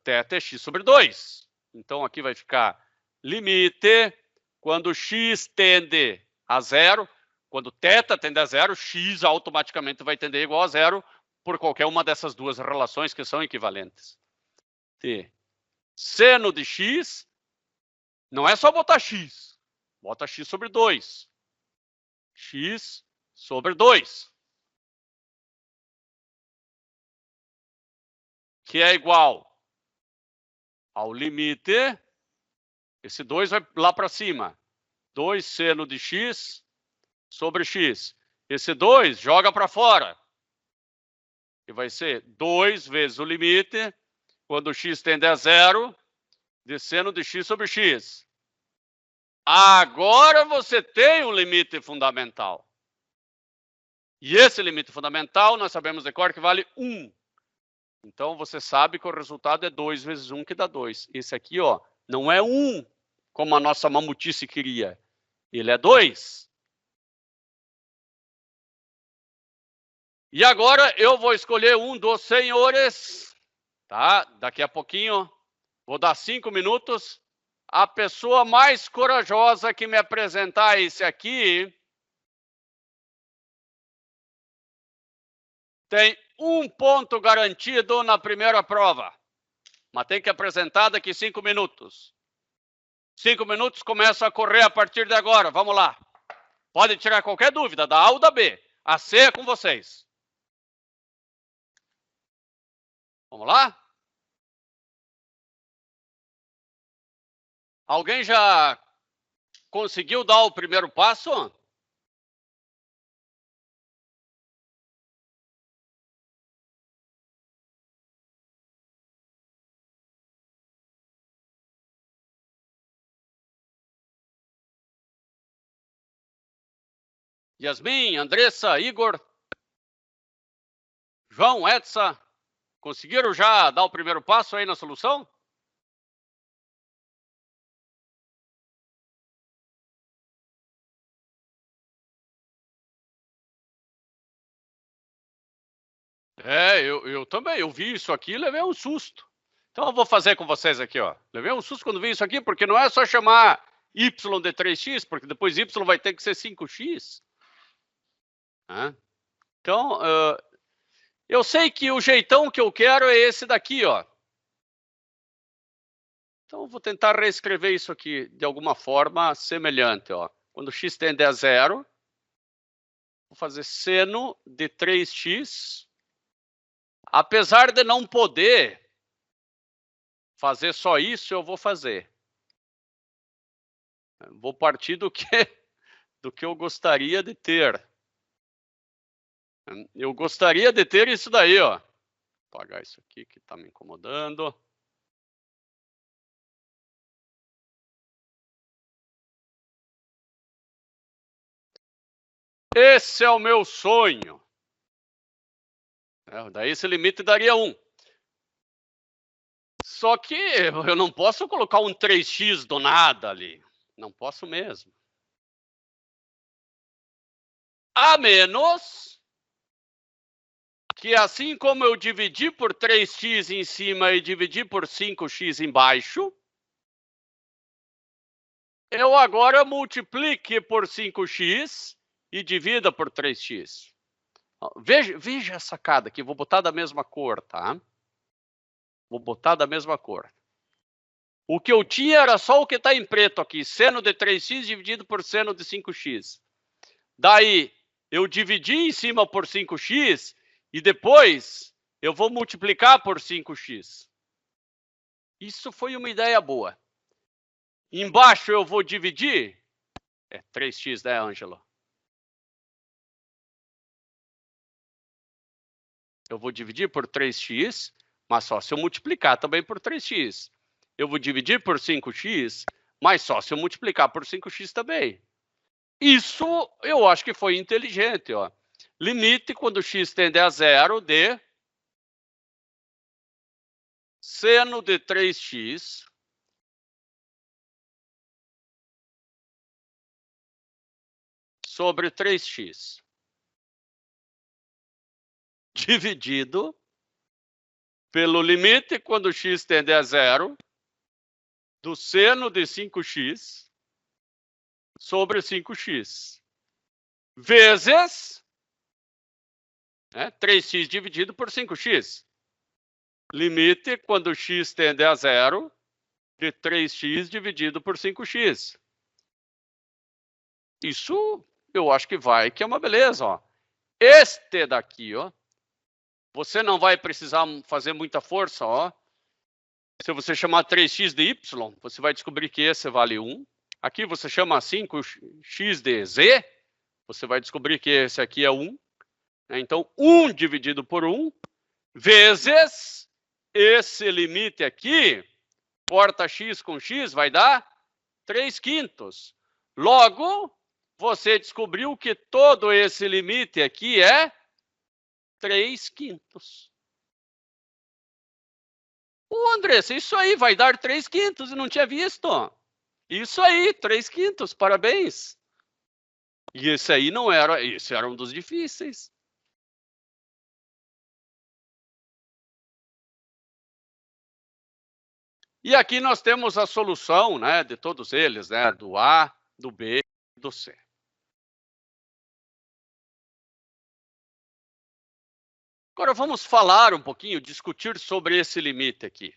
θ é x sobre 2. Então, aqui vai ficar limite quando x tende a 0. Quando θ tende a 0, x automaticamente vai tender igual a 0 por qualquer uma dessas duas relações que são equivalentes. T. Seno de x, não é só botar x. Bota x sobre 2. X sobre 2. Que é igual ao limite, esse 2 vai lá para cima. 2 seno de x sobre x. Esse 2 joga para fora. que vai ser 2 vezes o limite, quando x tende a zero, de seno de x sobre x. Agora você tem um limite fundamental. E esse limite fundamental, nós sabemos de cor que vale 1. Então, você sabe que o resultado é 2 vezes 1, que dá 2. Esse aqui, ó, não é 1, como a nossa mamutice queria. Ele é 2. E agora eu vou escolher um dos senhores, tá? Daqui a pouquinho, vou dar 5 minutos. A pessoa mais corajosa que me apresentar esse aqui tem 1 ponto garantido na primeira prova. Mas tem que apresentar daqui 5 minutos. 5 minutos começa a correr a partir de agora. Vamos lá. Pode tirar qualquer dúvida, da A ou da B. A C é com vocês. Vamos lá? Alguém já conseguiu dar o primeiro passo? Yasmin, Andressa, Igor, João, Edsa, conseguiram já dar o primeiro passo aí na solução? Eu também, eu vi isso aqui e levei um susto. Então eu vou fazer com vocês aqui, ó. Levei um susto quando vi isso aqui, porque não é só chamar y de 3x, porque depois y vai ter que ser 5x. Então, eu sei que o jeitão que eu quero é esse daqui, ó. Então, eu vou tentar reescrever isso aqui de alguma forma semelhante, ó. Quando x tende a zero, vou fazer seno de 3x. Apesar de não poder fazer só isso, eu vou fazer. Vou partir do que eu gostaria de ter. Eu gostaria de ter isso daí, ó. Vou apagar isso aqui que está me incomodando. Esse é o meu sonho. Daí esse limite daria 1. Só que eu não posso colocar um 3x do nada ali. Não posso mesmo. A menos que assim como eu dividi por 3x em cima e dividi por 5x embaixo, eu agora multiplique por 5x e divida por 3x. Veja a sacada aqui, vou botar da mesma cor, tá? Vou botar da mesma cor. O que eu tinha era só o que está em preto aqui, seno de 3x dividido por seno de 5x. Daí, eu dividi em cima por 5x e depois eu vou multiplicar por 5x. Isso foi uma ideia boa. Embaixo eu vou dividir. É 3x, né, Ângelo? Eu vou dividir por 3x, mas só se eu multiplicar também por 3x. Eu vou dividir por 5x, mas só se eu multiplicar por 5x também. Isso eu acho que foi inteligente, ó. Limite quando x tende a zero de seno de 3x sobre 3x dividido pelo limite quando x tende a zero do seno de 5x sobre 5x vezes 3x dividido por 5x. Limite quando x tende a zero de 3x dividido por 5x. Isso eu acho que vai, que é uma beleza, ó. Este daqui, ó, você não vai precisar fazer muita força, ó. Se você chamar 3x de y, você vai descobrir que esse vale 1. Aqui você chama 5x de z, você vai descobrir que esse aqui é 1. Então, 1 dividido por 1 vezes esse limite aqui, corta x com x, vai dar 3/5. Logo, você descobriu que todo esse limite aqui é 3/5. Andressa, isso aí vai dar 3/5, eu não tinha visto. Isso aí, 3/5, parabéns. E esse aí não era, esse era um dos difíceis. E aqui nós temos a solução, né, de todos eles, né, do A, do B e do C. Agora vamos falar um pouquinho, discutir sobre esse limite aqui.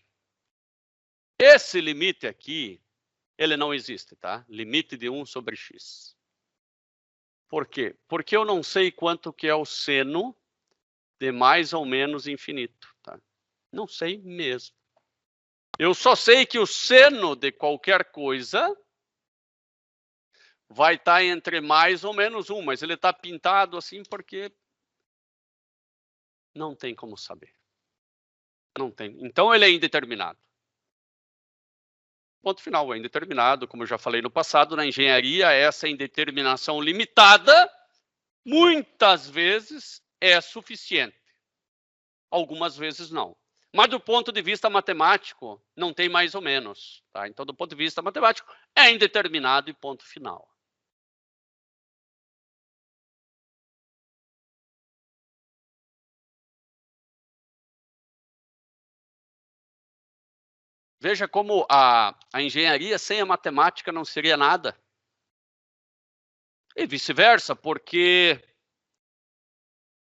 Esse limite aqui, ele não existe, tá? Limite de 1 sobre x. Por quê? Porque eu não sei quanto que é o seno de mais ou menos infinito, tá? Não sei mesmo. Eu só sei que o seno de qualquer coisa vai estar entre mais ou menos 1, mas ele está pintado assim porque não tem como saber. Não tem. Então ele é indeterminado. Ponto final, é indeterminado. Como eu já falei no passado, na engenharia, essa indeterminação limitada, muitas vezes, é suficiente. Algumas vezes não. Mas do ponto de vista matemático, não tem mais ou menos. Tá? Então, do ponto de vista matemático, é indeterminado e ponto final. Veja como a engenharia sem a matemática não seria nada. E vice-versa, porque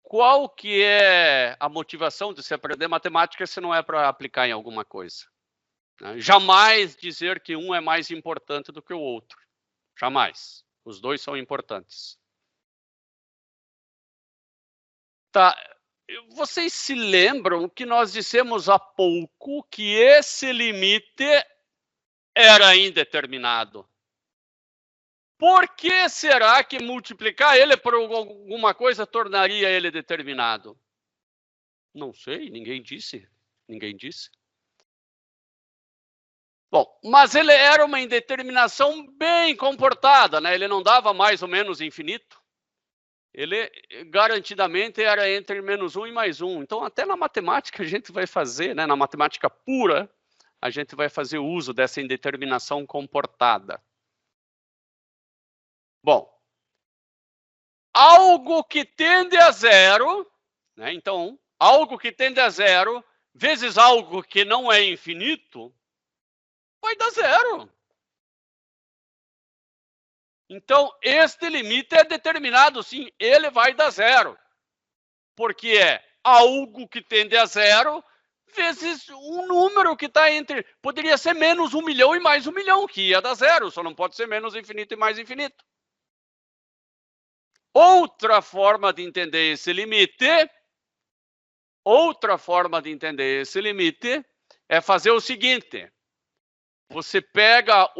qual que é a motivação de se aprender matemática se não é para aplicar em alguma coisa? Jamais dizer que um é mais importante do que o outro. Jamais. Os dois são importantes. Tá. Vocês se lembram que nós dissemos há pouco que esse limite era indeterminado? Por que será que multiplicar ele por alguma coisa tornaria ele determinado? Não sei, ninguém disse. Ninguém disse. Bom, mas ele era uma indeterminação bem comportada, né? Ele não dava mais ou menos infinito. Ele garantidamente era entre menos 1 e mais 1. Então, até na matemática a gente vai fazer, né? Na matemática pura, a gente vai fazer uso dessa indeterminação comportada. Bom, algo que tende a zero, né? Então, algo que tende a zero vezes algo que não é infinito, vai dar zero. Então, este limite é determinado, sim, ele vai dar zero. Porque é algo que tende a zero vezes um número que está entre... Poderia ser menos 1 milhão e mais 1 milhão, que ia dar zero, só não pode ser menos infinito e mais infinito. Outra forma de entender esse limite é fazer o seguinte. Você pega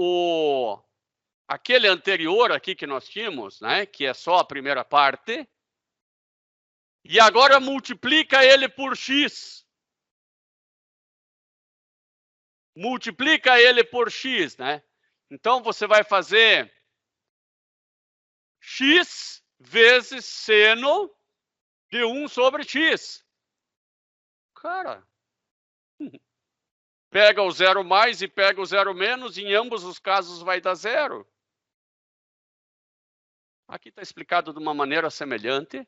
aquele anterior aqui que nós tínhamos, né, que é só a primeira parte, e agora multiplica ele por x. Multiplica ele por x, né? Então, você vai fazer x vezes seno de 1 sobre x. Cara, pega o zero mais e pega o zero menos, em ambos os casos vai dar zero. Aqui está explicado de uma maneira semelhante,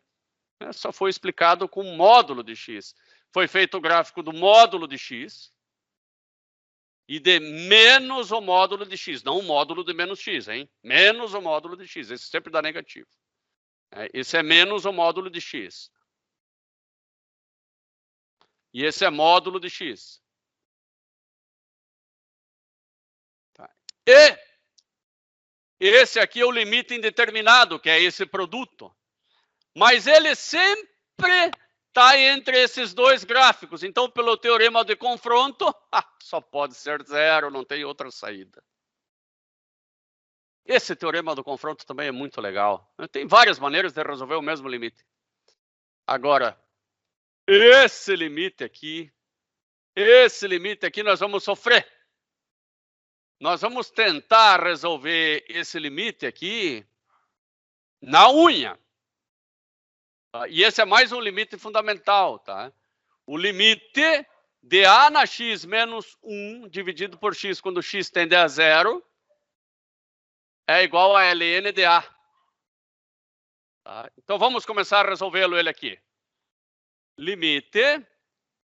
né? Só foi explicado com módulo de x. Foi feito o gráfico do módulo de x e de menos o módulo de x, não o módulo de menos x, hein? Menos o módulo de x, esse sempre dá negativo. Esse é menos o módulo de x. E esse é módulo de x. Tá. E esse aqui é o limite indeterminado, que é esse produto. Mas ele sempre está entre esses dois gráficos. Então, pelo teorema de confronto, só pode ser zero, não tem outra saída. Esse teorema do confronto também é muito legal. Tem várias maneiras de resolver o mesmo limite. Agora, esse limite aqui nós vamos sofrer. Nós vamos tentar resolver esse limite aqui na unha. Tá? E esse é mais um limite fundamental, tá? O limite de A na x menos 1 dividido por x quando x tende a zero é igual a ln de A. Tá? Então vamos começar a resolvê-lo ele aqui. Limite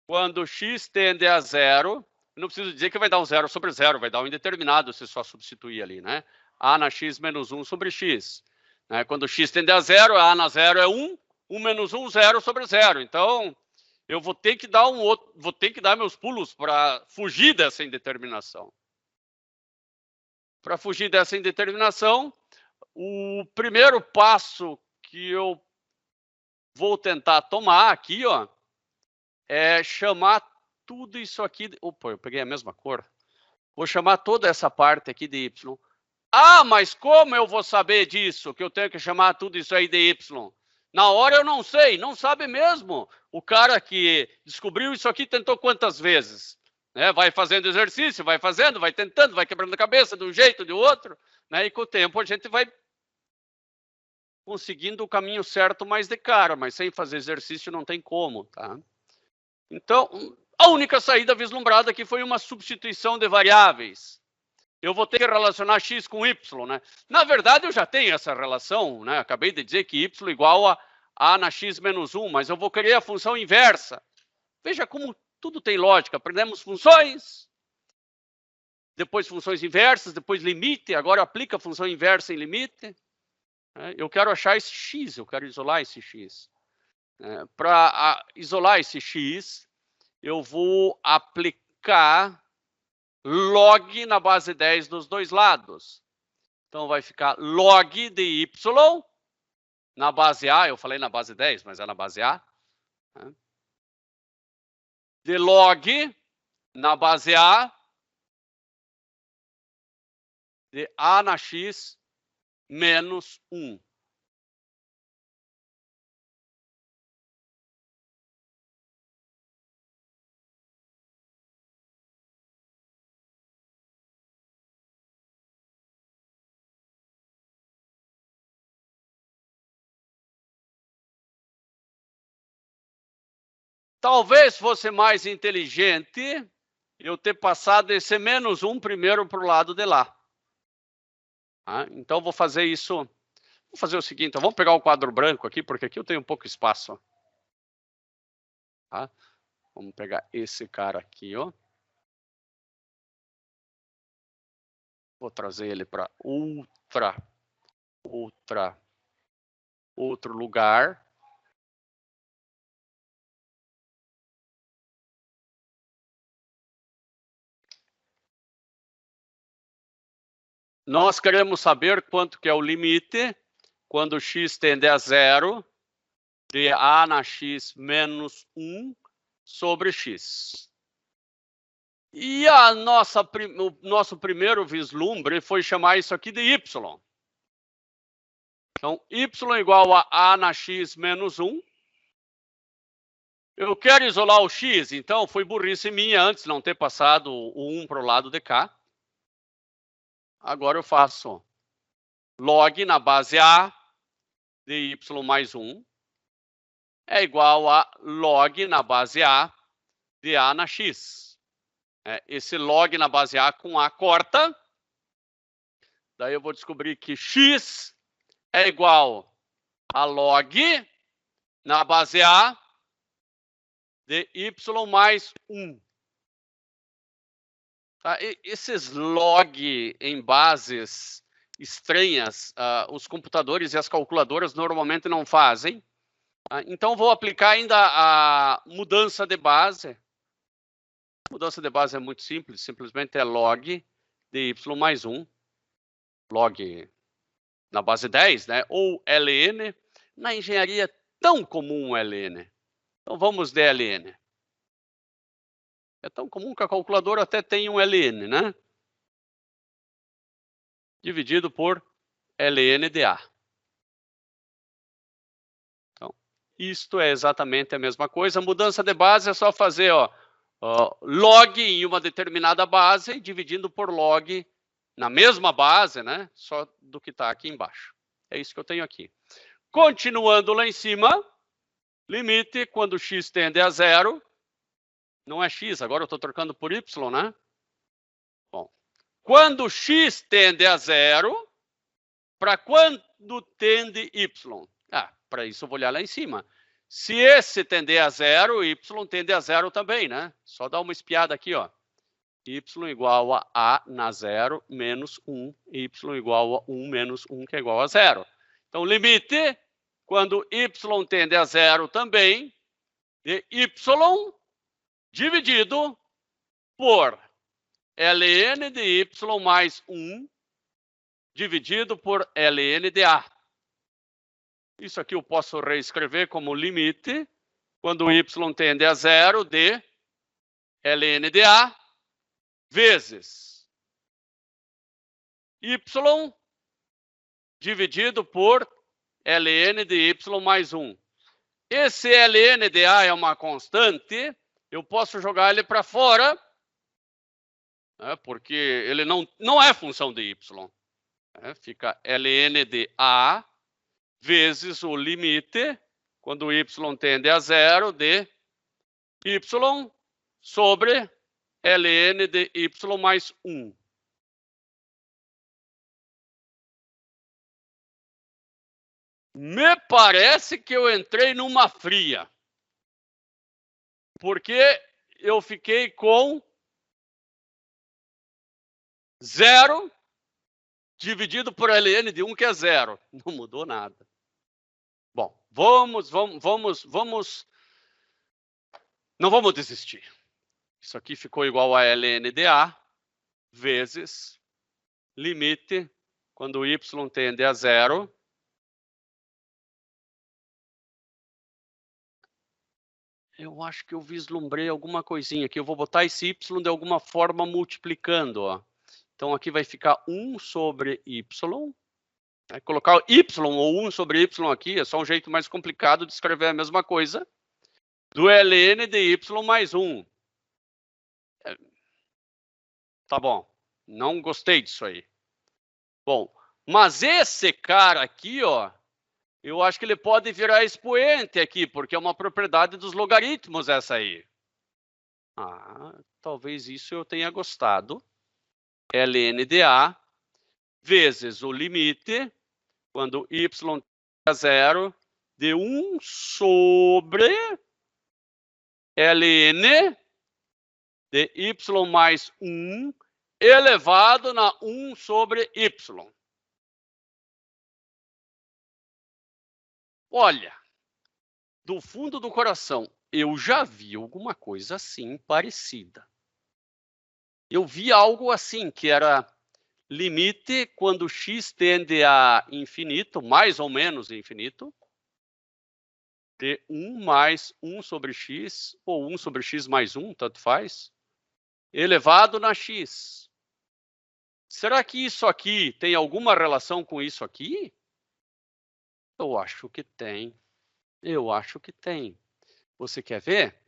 quando x tende a zero, não preciso dizer que vai dar um zero sobre zero, vai dar um indeterminado se só substituir ali, né? A na x menos 1 sobre x. Né? Quando x tende a zero, A na zero é 1, 1 menos 1, 0 sobre zero. Então, eu vou ter que dar vou ter que dar meus pulos para fugir dessa indeterminação. Para fugir dessa indeterminação, o primeiro passo que eu vou tentar tomar aqui, ó, é chamar tudo isso aqui... Opa, eu peguei a mesma cor. Vou chamar toda essa parte aqui de y. Ah, mas como eu vou saber disso? Que eu tenho que chamar tudo isso aí de y? Na hora eu não sei, não sabe mesmo. O cara que descobriu isso aqui tentou quantas vezes? Né? Vai fazendo exercício, vai fazendo, vai tentando, vai quebrando a cabeça de um jeito, de outro. Né? E com o tempo a gente vai conseguindo o caminho certo mais de cara, mas sem fazer exercício não tem como, tá? Então, a única saída vislumbrada aqui foi uma substituição de variáveis. Eu vou ter que relacionar x com y, né? Na verdade, eu já tenho essa relação, né? Acabei de dizer que y igual a na x menos 1, mas eu vou querer a função inversa. Veja como tudo tem lógica. Aprendemos funções, depois funções inversas, depois limite, agora aplica a função inversa em limite. Eu quero achar esse x, eu quero isolar esse x. Para isolar esse x, eu vou aplicar log na base 10 dos dois lados. Então, vai ficar log de y na base A, eu falei na base 10, mas é na base A. De log na base A de A na x menos 1. Talvez fosse mais inteligente eu ter passado esse menos 1 primeiro para o lado de lá. Então, vou fazer isso. Vou fazer o seguinte, vamos pegar o quadro branco aqui, porque aqui eu tenho pouco espaço. Tá? Vamos pegar esse cara aqui, ó. Vou trazer ele para outro lugar. Nós queremos saber quanto que é o limite quando x tende a zero de A na x menos 1 sobre x. E o nosso primeiro vislumbre foi chamar isso aqui de y. Então, y igual a A na x menos 1. Eu quero isolar o x, então foi burrice minha antes não ter passado o 1 para o lado de cá. Agora eu faço log na base A de y mais 1 é igual a log na base A de A na x. Esse log na base A com A corta. Daí eu vou descobrir que x é igual a log na base A de y mais 1. Tá? Esses log em bases estranhas, os computadores e as calculadoras normalmente não fazem. Então, vou aplicar ainda a mudança de base. A mudança de base é muito simples, simplesmente é log de y mais 1. Log na base 10, né? Ou ln. Na engenharia é tão comum ln. Então, vamos de ln. É tão comum que a calculadora até tem um ln, né? Dividido por ln de A. Então, Isto é exatamente a mesma coisa. A mudança de base é só fazer log em uma determinada base, dividindo por log na mesma base, né? Só do que está aqui embaixo. É isso que eu tenho aqui. Continuando lá em cima, limite quando x tende a zero. Não é x, agora eu estou trocando por y, né? Bom, quando x tende a zero, para quando tende y? Para isso eu vou olhar lá em cima. Se esse tender a zero, y tende a zero também, né? Só dar uma espiada aqui, ó. Y igual a na zero menos 1, y igual a 1 menos 1, que é igual a zero. Então, limite, quando y tende a zero também, de y dividido por ln de y mais 1, dividido por ln de a. Isso aqui eu posso reescrever como limite, quando y tende a zero, de ln de a, vezes y dividido por ln de y mais 1. Esse ln de a é uma constante, eu posso jogar ele para fora, né, porque ele não é função de y. Fica ln de a vezes o limite, quando y tende a zero, de y sobre ln de y mais 1. Me parece que eu entrei numa fria, porque eu fiquei com 0 dividido por ln de 1, que é 0. Não mudou nada. Bom, vamos. Não vamos desistir. Isso aqui ficou igual a ln de a vezes limite, quando y tende a zero, eu acho que eu vislumbrei alguma coisinha aqui. Eu vou botar esse y de alguma forma multiplicando, ó. Então, aqui vai ficar 1 sobre y. Colocar y ou 1 sobre y aqui é só um jeito mais complicado de escrever a mesma coisa. Do ln de y mais 1. Tá bom. Não gostei disso aí. Bom, mas esse cara aqui, ó, eu acho que ele pode virar expoente aqui, porque é uma propriedade dos logaritmos essa aí. Talvez isso eu tenha gostado. ln de a vezes o limite, quando y tende a zero, de 1 sobre ln de y mais 1 elevado na 1 sobre y. Olha, do fundo do coração, eu já vi alguma coisa assim parecida. Eu vi algo assim, que era limite quando x tende a infinito, mais ou menos infinito, de 1 mais 1 sobre x, ou 1 sobre x mais 1, tanto faz, elevado na x. Será que isso aqui tem alguma relação com isso aqui? Eu acho que tem. Eu acho que tem. Você quer ver?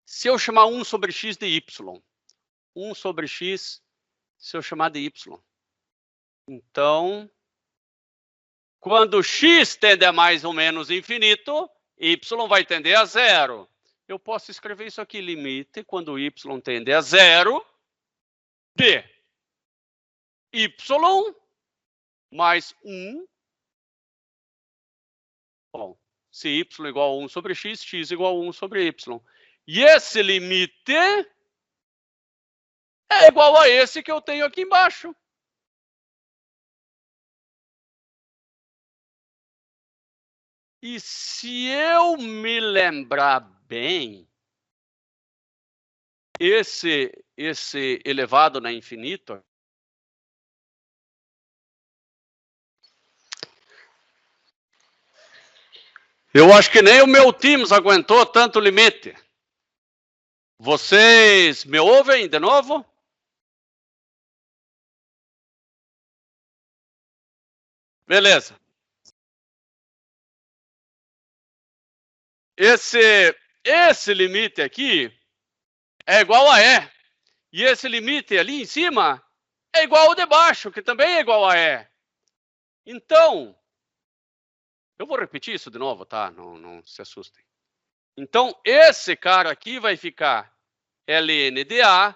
Se eu chamar 1 sobre x de y, 1 sobre x, se eu chamar de y. Então, quando x tende a mais ou menos infinito, y vai tender a zero. Eu posso escrever isso aqui, limite, quando y tende a zero, de y mais 1. Bom, se y igual a 1 sobre x, x igual a 1 sobre y. E esse limite é igual a esse que eu tenho aqui embaixo. E se eu me lembrar bem, esse elevado na infinito, eu acho que nem o meu Teams aguentou tanto limite. Vocês me ouvem de novo? Beleza. esse limite aqui é igual a E. E esse limite ali em cima é igual ao de baixo, que também é igual a E. Então, eu vou repetir isso de novo, tá? Não se assustem. Então, esse cara aqui vai ficar ln de A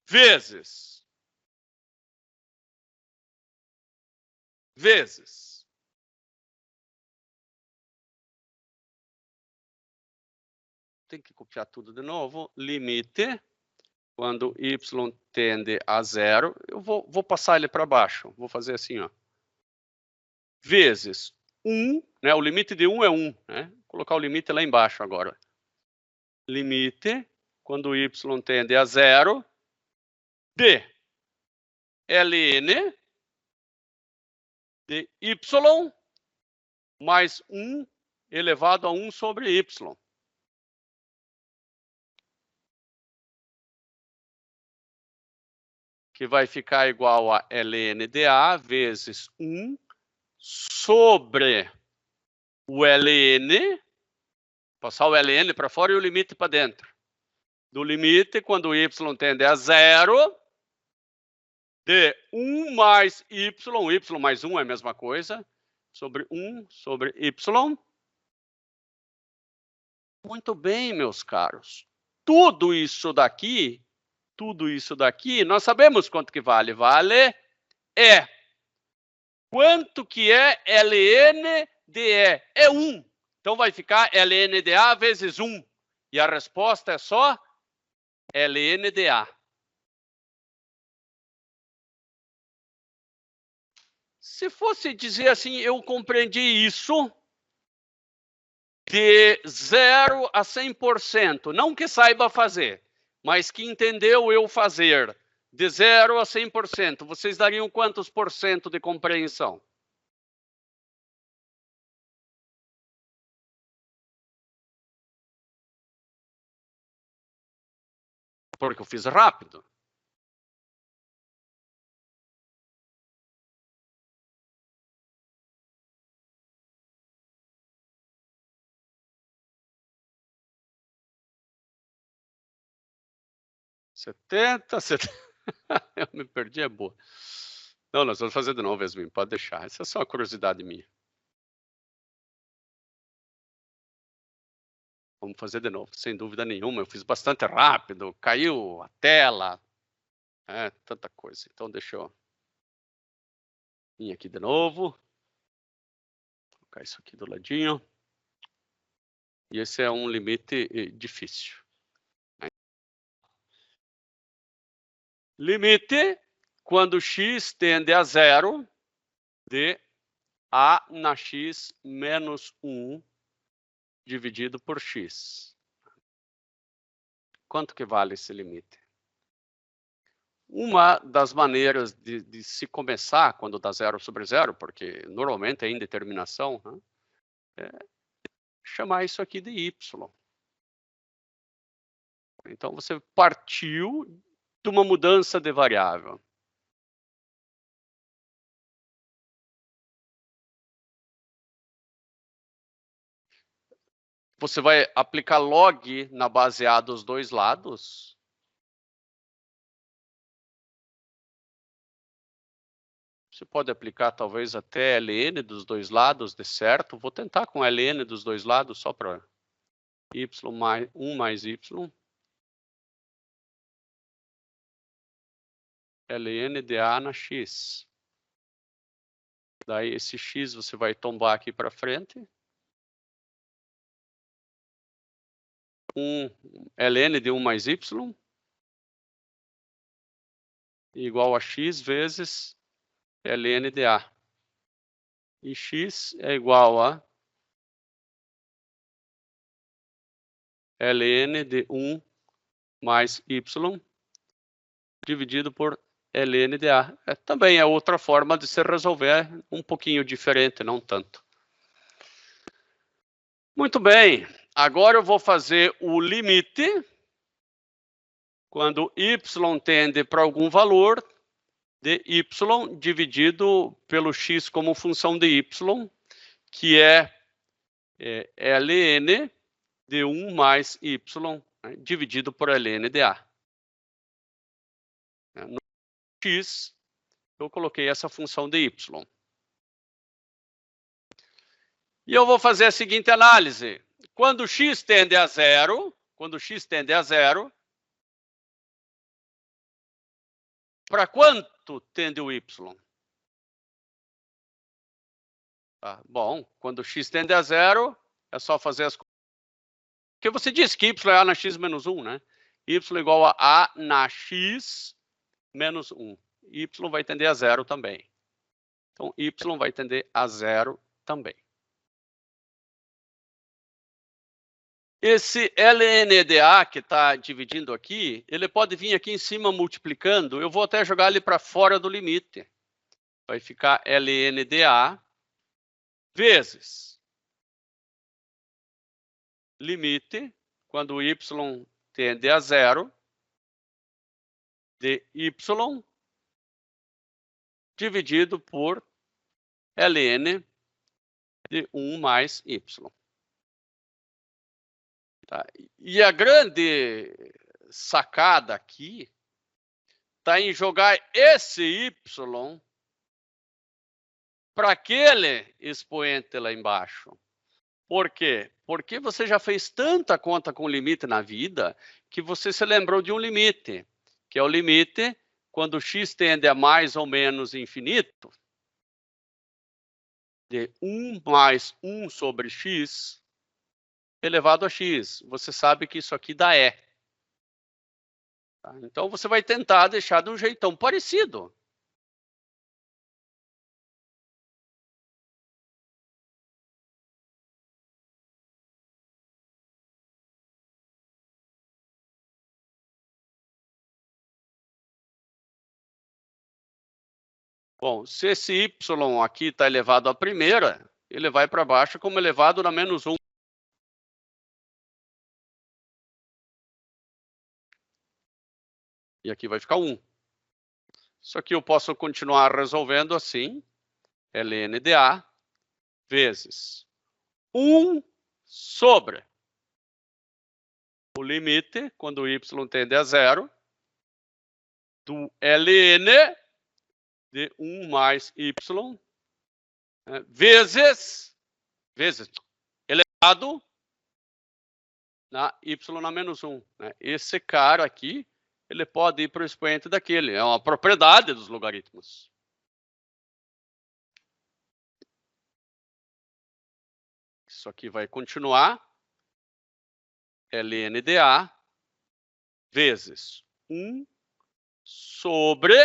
vezes tem que copiar tudo de novo, limite, quando y tende a zero, eu vou passar ele para baixo, vou fazer assim, ó, vezes 1, né, o limite de 1 é 1, né, vou colocar o limite lá embaixo agora, limite, quando y tende a zero, de ln de y mais 1 elevado a 1 sobre y. Que vai ficar igual a ln de A vezes 1 sobre o ln, passar o ln para fora e o limite para dentro. Do limite, quando y tende a zero, de 1 mais y mais 1 é a mesma coisa, sobre 1 sobre y. Muito bem, meus caros. Tudo isso daqui, nós sabemos quanto que vale. Vale E. Quanto que é ln de E? É 1. Então, vai ficar ln de A vezes 1. E a resposta é só ln de A. Se fosse dizer assim, eu compreendi isso de 0 a 100%. Não que saiba fazer, mas que entendeu eu fazer de 0 a 100%. Vocês dariam quantos por cento de compreensão? Porque eu fiz rápido. Eu me perdi, é boa. Não, nós vamos fazer de novo, Yasmin, pode deixar. Essa é só uma curiosidade minha. Vamos fazer de novo, sem dúvida nenhuma. Eu fiz bastante rápido, caiu a tela, tanta coisa. Então, deixa eu vir aqui de novo. Vou colocar isso aqui do ladinho. E esse é um limite difícil. Limite, quando x tende a zero, de a na x menos 1 dividido por x. Quanto que vale esse limite? Uma das maneiras de se começar quando dá 0 sobre 0, porque normalmente é indeterminação, né, é chamar isso aqui de y. Então, você partiu de uma mudança de variável. Você vai aplicar log na base A dos dois lados? Você pode aplicar talvez até ln dos dois lados, de certo. Vou tentar com ln dos dois lados, só para y mais 1 mais y. ln de A na x. Daí esse x você vai tombar aqui para frente. Ln de 1 mais y igual a x vezes ln de A. E x é igual a ln de 1 mais y dividido por ln de A. Também é outra forma de se resolver, um pouquinho diferente, não tanto. Muito bem, agora eu vou fazer o limite quando y tende para algum valor de y dividido pelo x como função de y, que é ln de 1 mais y, né, dividido por ln de A. No x, eu coloquei essa função de y. E eu vou fazer a seguinte análise. Quando x tende a zero, para quanto tende o y? Tá, bom, quando x tende a zero, é só fazer as coisas. Porque você disse que y é a na x menos 1, né? Y igual a na x menos 1. Y vai tender a zero também. Então, y vai tender a zero também. Esse LNDA que está dividindo aqui, ele pode vir aqui em cima multiplicando. Eu vou até jogar ele para fora do limite. Vai ficar LNDA vezes limite, quando y tende a zero, de y dividido por ln de 1 mais y. Tá? E a grande sacada aqui está em jogar esse y para aquele expoente lá embaixo. Por quê? Porque você já fez tanta conta com limite na vida que você se lembrou de um limite, que é o limite quando x tende a mais ou menos infinito, de 1 mais 1 sobre x elevado a x. Você sabe que isso aqui dá E. Tá? Então, você vai tentar deixar de um jeitão parecido. Bom, se esse y aqui está elevado à primeira, ele vai para baixo como elevado na menos 1. E aqui vai ficar 1. Isso aqui eu posso continuar resolvendo assim. ln de A vezes 1 sobre o limite, quando y tende a zero, do ln de 1 mais y, né, vezes elevado na y na menos 1. Né? Esse cara aqui, ele pode ir para o expoente daquele. É uma propriedade dos logaritmos. Isso aqui vai continuar. ln de A vezes 1 sobre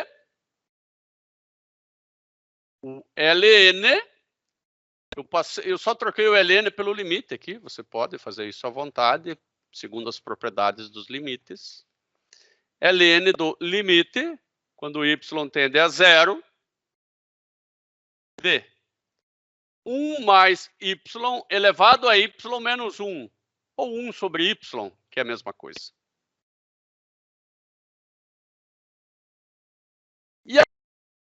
o ln. Eu só troquei o ln pelo limite aqui. Você pode fazer isso à vontade, segundo as propriedades dos limites. ln do limite, quando y tende a zero, de 1 mais y elevado a y menos 1, ou 1 sobre y, que é a mesma coisa. E aí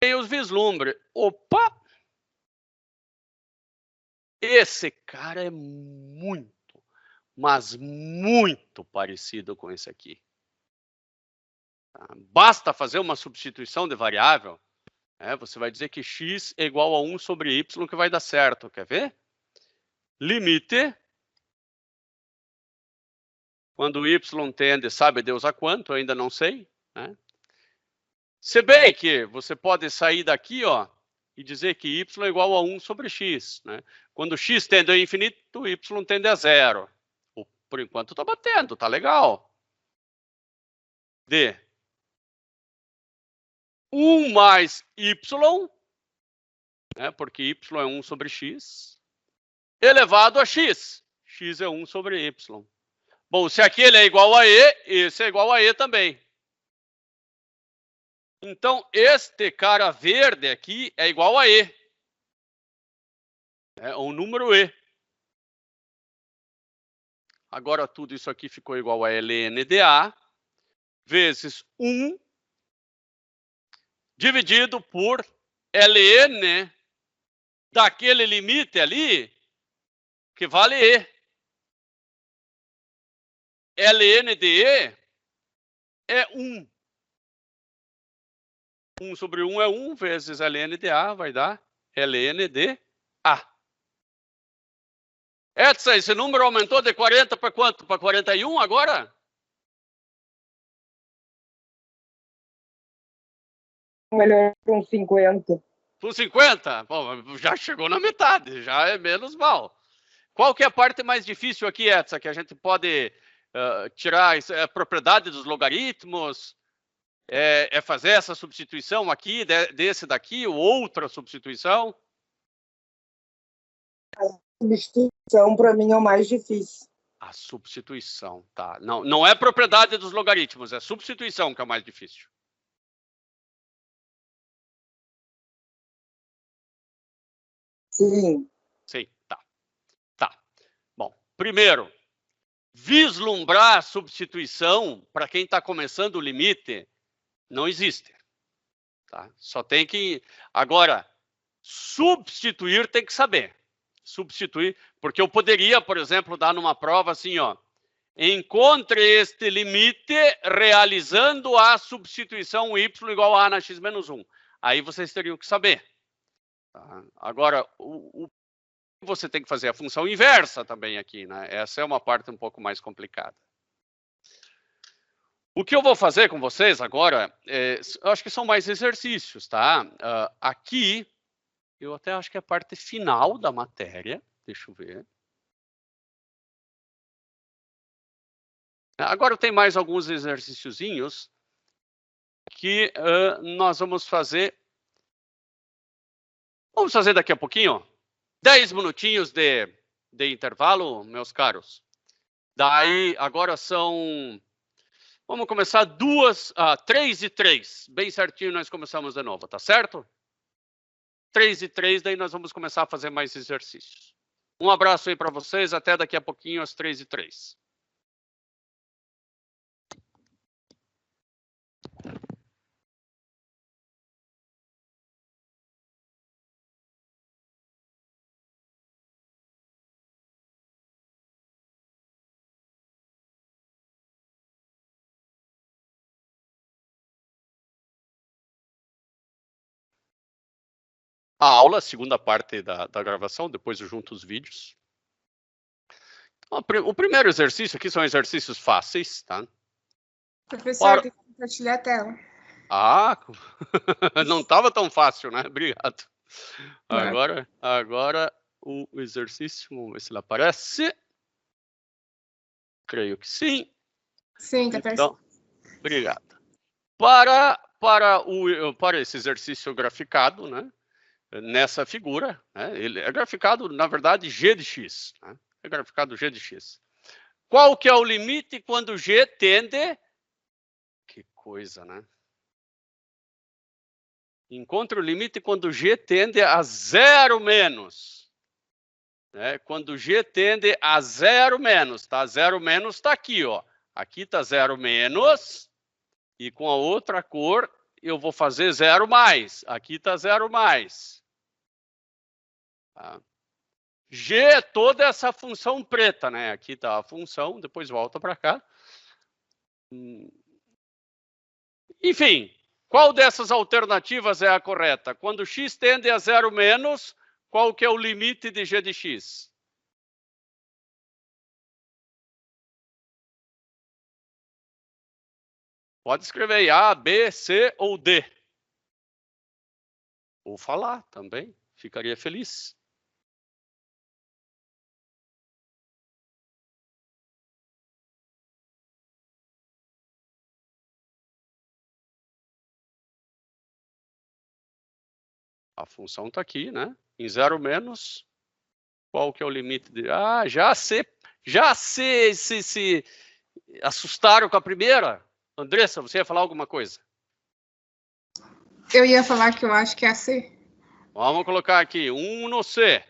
tem os vislumbres. Opa! Esse cara é muito, mas muito parecido com esse aqui. Basta fazer uma substituição de variável. Você vai dizer que x é igual a 1 sobre y, que vai dar certo. Quer ver? Limite. Quando y tende, sabe Deus a quanto, eu ainda não sei. Né? Se bem que você pode sair daqui, ó, e dizer que y é igual a 1 sobre x. Né? Quando x tende a infinito, y tende a zero. Por enquanto está batendo, está legal. De 1 mais y, né, porque y é 1 sobre x, elevado a x. X é 1 sobre y. Bom, se aquele é igual a E, esse é igual a E também. Então, este cara verde aqui é igual a E. É um número E. Agora, tudo isso aqui ficou igual a ln de A vezes 1 dividido por ln daquele limite ali que vale E. ln de E é 1. 1 sobre 1 é 1 vezes ln de A, vai dar ln de A. Edson, esse número aumentou de 40 para quanto? Para 41 agora? Melhor com 50. Com 50? Bom, já chegou na metade, já é menos mal. Qual que é a parte mais difícil aqui, Edson, que a gente pode tirar? É a propriedade dos logaritmos? É fazer essa substituição aqui, desse daqui, ou outra substituição? A substituição, para mim, é o mais difícil. A substituição, tá. Não é propriedade dos logaritmos, é substituição que é o mais difícil. Sim. Sim, tá. Tá. Bom, primeiro, vislumbrar a substituição, para quem está começando o limite, não existe. Tá? Só tem que... Agora, substituir tem que saber. Substituir, porque eu poderia, por exemplo, dar numa prova assim, ó. Encontre este limite realizando a substituição y igual a na x menos 1. Aí vocês teriam que saber. Tá? Agora, você tem que fazer a função inversa também aqui, né? Essa é uma parte um pouco mais complicada. O que eu vou fazer com vocês agora, eu acho que são mais exercícios, tá? Aqui, eu até acho que é a parte final da matéria. Deixa eu ver. Agora tem mais alguns exercíciozinhos que nós vamos fazer. Vamos fazer daqui a pouquinho. 10 minutinhos de intervalo, meus caros. Daí, agora são... Vamos começar 3 e 3. Bem certinho, nós começamos de novo, tá certo? 3 e 3, daí nós vamos começar a fazer mais exercícios. Um abraço aí para vocês, até daqui a pouquinho, às 3 e 3. A aula, segunda parte da gravação, depois eu junto os vídeos. O primeiro exercício aqui são exercícios fáceis, tá? Professor, tem que compartilhar a tela. Ah, não estava tão fácil, né? Obrigado. Agora o exercício, vamos ver se ele aparece. Creio que sim. Sim, tá então, obrigado. Para esse exercício graficado, né? Nessa figura, né? Ele é graficado, na verdade, g de x. Né? É graficado g de x. Qual que é o limite quando g tende... Que coisa, né? Encontre o limite quando g tende a 0 menos. Né? Quando g tende a 0 menos, tá? 0 menos está aqui, ó. Aqui está 0 menos. E com a outra cor, eu vou fazer 0 mais. Aqui está 0 mais. Tá? G é toda essa função preta, né? Aqui está a função, depois volta para cá. Enfim, qual dessas alternativas é a correta? Quando x tende a 0 menos, qual que é o limite de g de x? Pode escrever aí A, B, C ou D. Ou falar também, ficaria feliz. A função está aqui, né? Em 0 menos, qual que é o limite de... Ah, já se assustaram com a primeira? Andressa, você ia falar alguma coisa? Eu ia falar que eu acho que é a C. Vamos colocar aqui, 1 no C.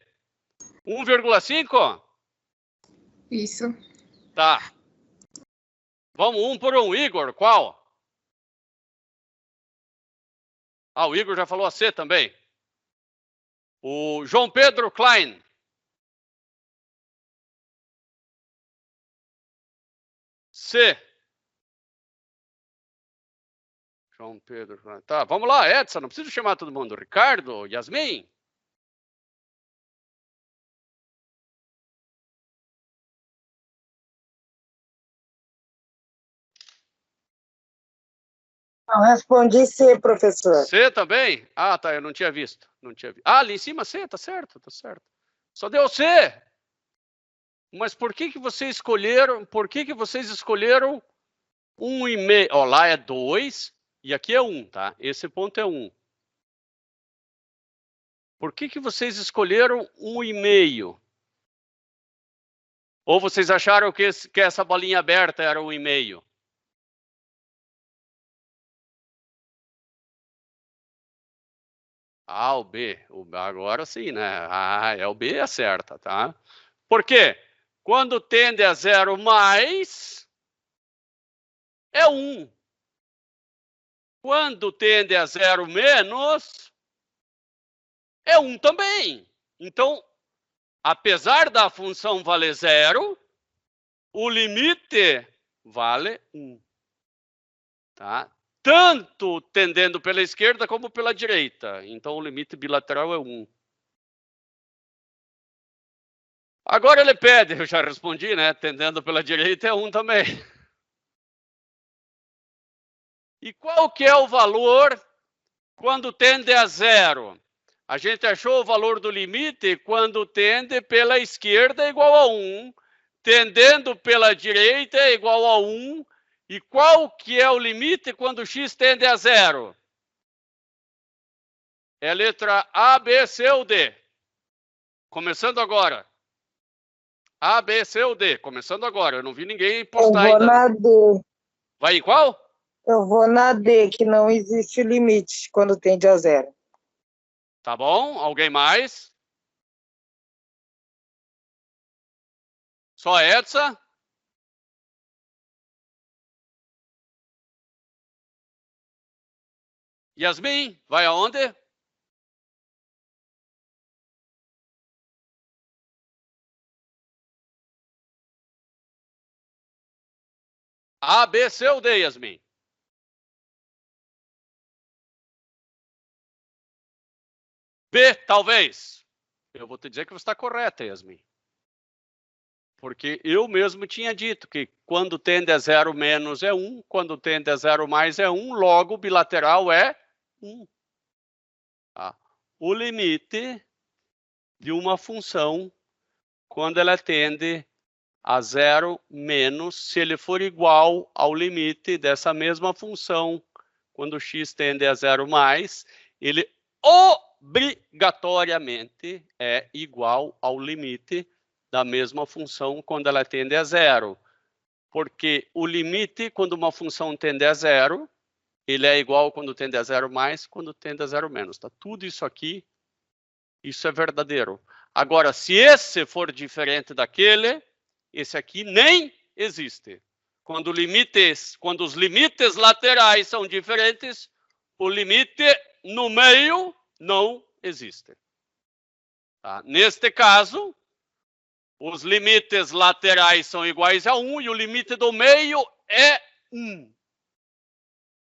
1,5? Isso. Tá. Vamos 1 por 1. Igor, qual? Ah, o Igor já falou a C também. O João Pedro Klein. C. João Pedro. Tá, vamos lá, Edson. Não preciso chamar todo mundo. Ricardo, Yasmin. Eu respondi C, professor. C também? Ah, tá, eu não tinha visto. Ah, ali em cima C, tá certo, tá certo. Só deu C. Mas por que vocês escolheram, 1,5? Ó, lá é 2 e aqui é 1, tá? Esse ponto é 1. Por que vocês escolheram 1,5? Ou vocês acharam que essa bolinha aberta era 1,5? Ah, o B. Agora sim, né? Ah, é o B, acerta, tá? Por quê? Quando tende a 0 mais, é 1. Quando tende a 0 menos, é 1 também. Então, apesar da função valer 0, o limite vale 1. Tá? Tanto tendendo pela esquerda como pela direita. Então, o limite bilateral é 1. Agora ele pede, eu já respondi, né? Tendendo pela direita é 1 também. E qual que é o valor quando tende a 0? A gente achou o valor do limite quando tende pela esquerda é igual a 1, tendendo pela direita é igual a 1. E qual que é o limite quando x tende a 0? É a letra A, B, C ou D? Começando agora. A, B, C ou D? Começando agora. Eu não vi ninguém postar ainda. Eu vou na D. Vai em qual? Eu vou na D, que não existe limite quando tende a 0. Tá bom? Alguém mais? Só Edsa? Yasmin, vai aonde? A, B, C ou D, Yasmin? B, talvez. Eu vou te dizer que você está correta, Yasmin. Porque eu mesmo tinha dito que quando tende a 0 menos é 1, quando tende a 0 mais é 1, logo o bilateral é 1. Tá? O limite de uma função, quando ela tende a 0 menos, se ele for igual ao limite dessa mesma função, quando x tende a 0 mais, ele obrigatoriamente é igual ao limite da mesma função quando ela tende a 0. Porque o limite, quando uma função tende a 0, ele é igual quando tende a 0 mais, quando tende a 0 menos. Tá? Tudo isso aqui, isso é verdadeiro. Agora, se esse for diferente daquele, esse aqui nem existe. Quando os limites laterais são diferentes, o limite no meio não existe. Tá? Neste caso, os limites laterais são iguais a 1 e o limite do meio é 1.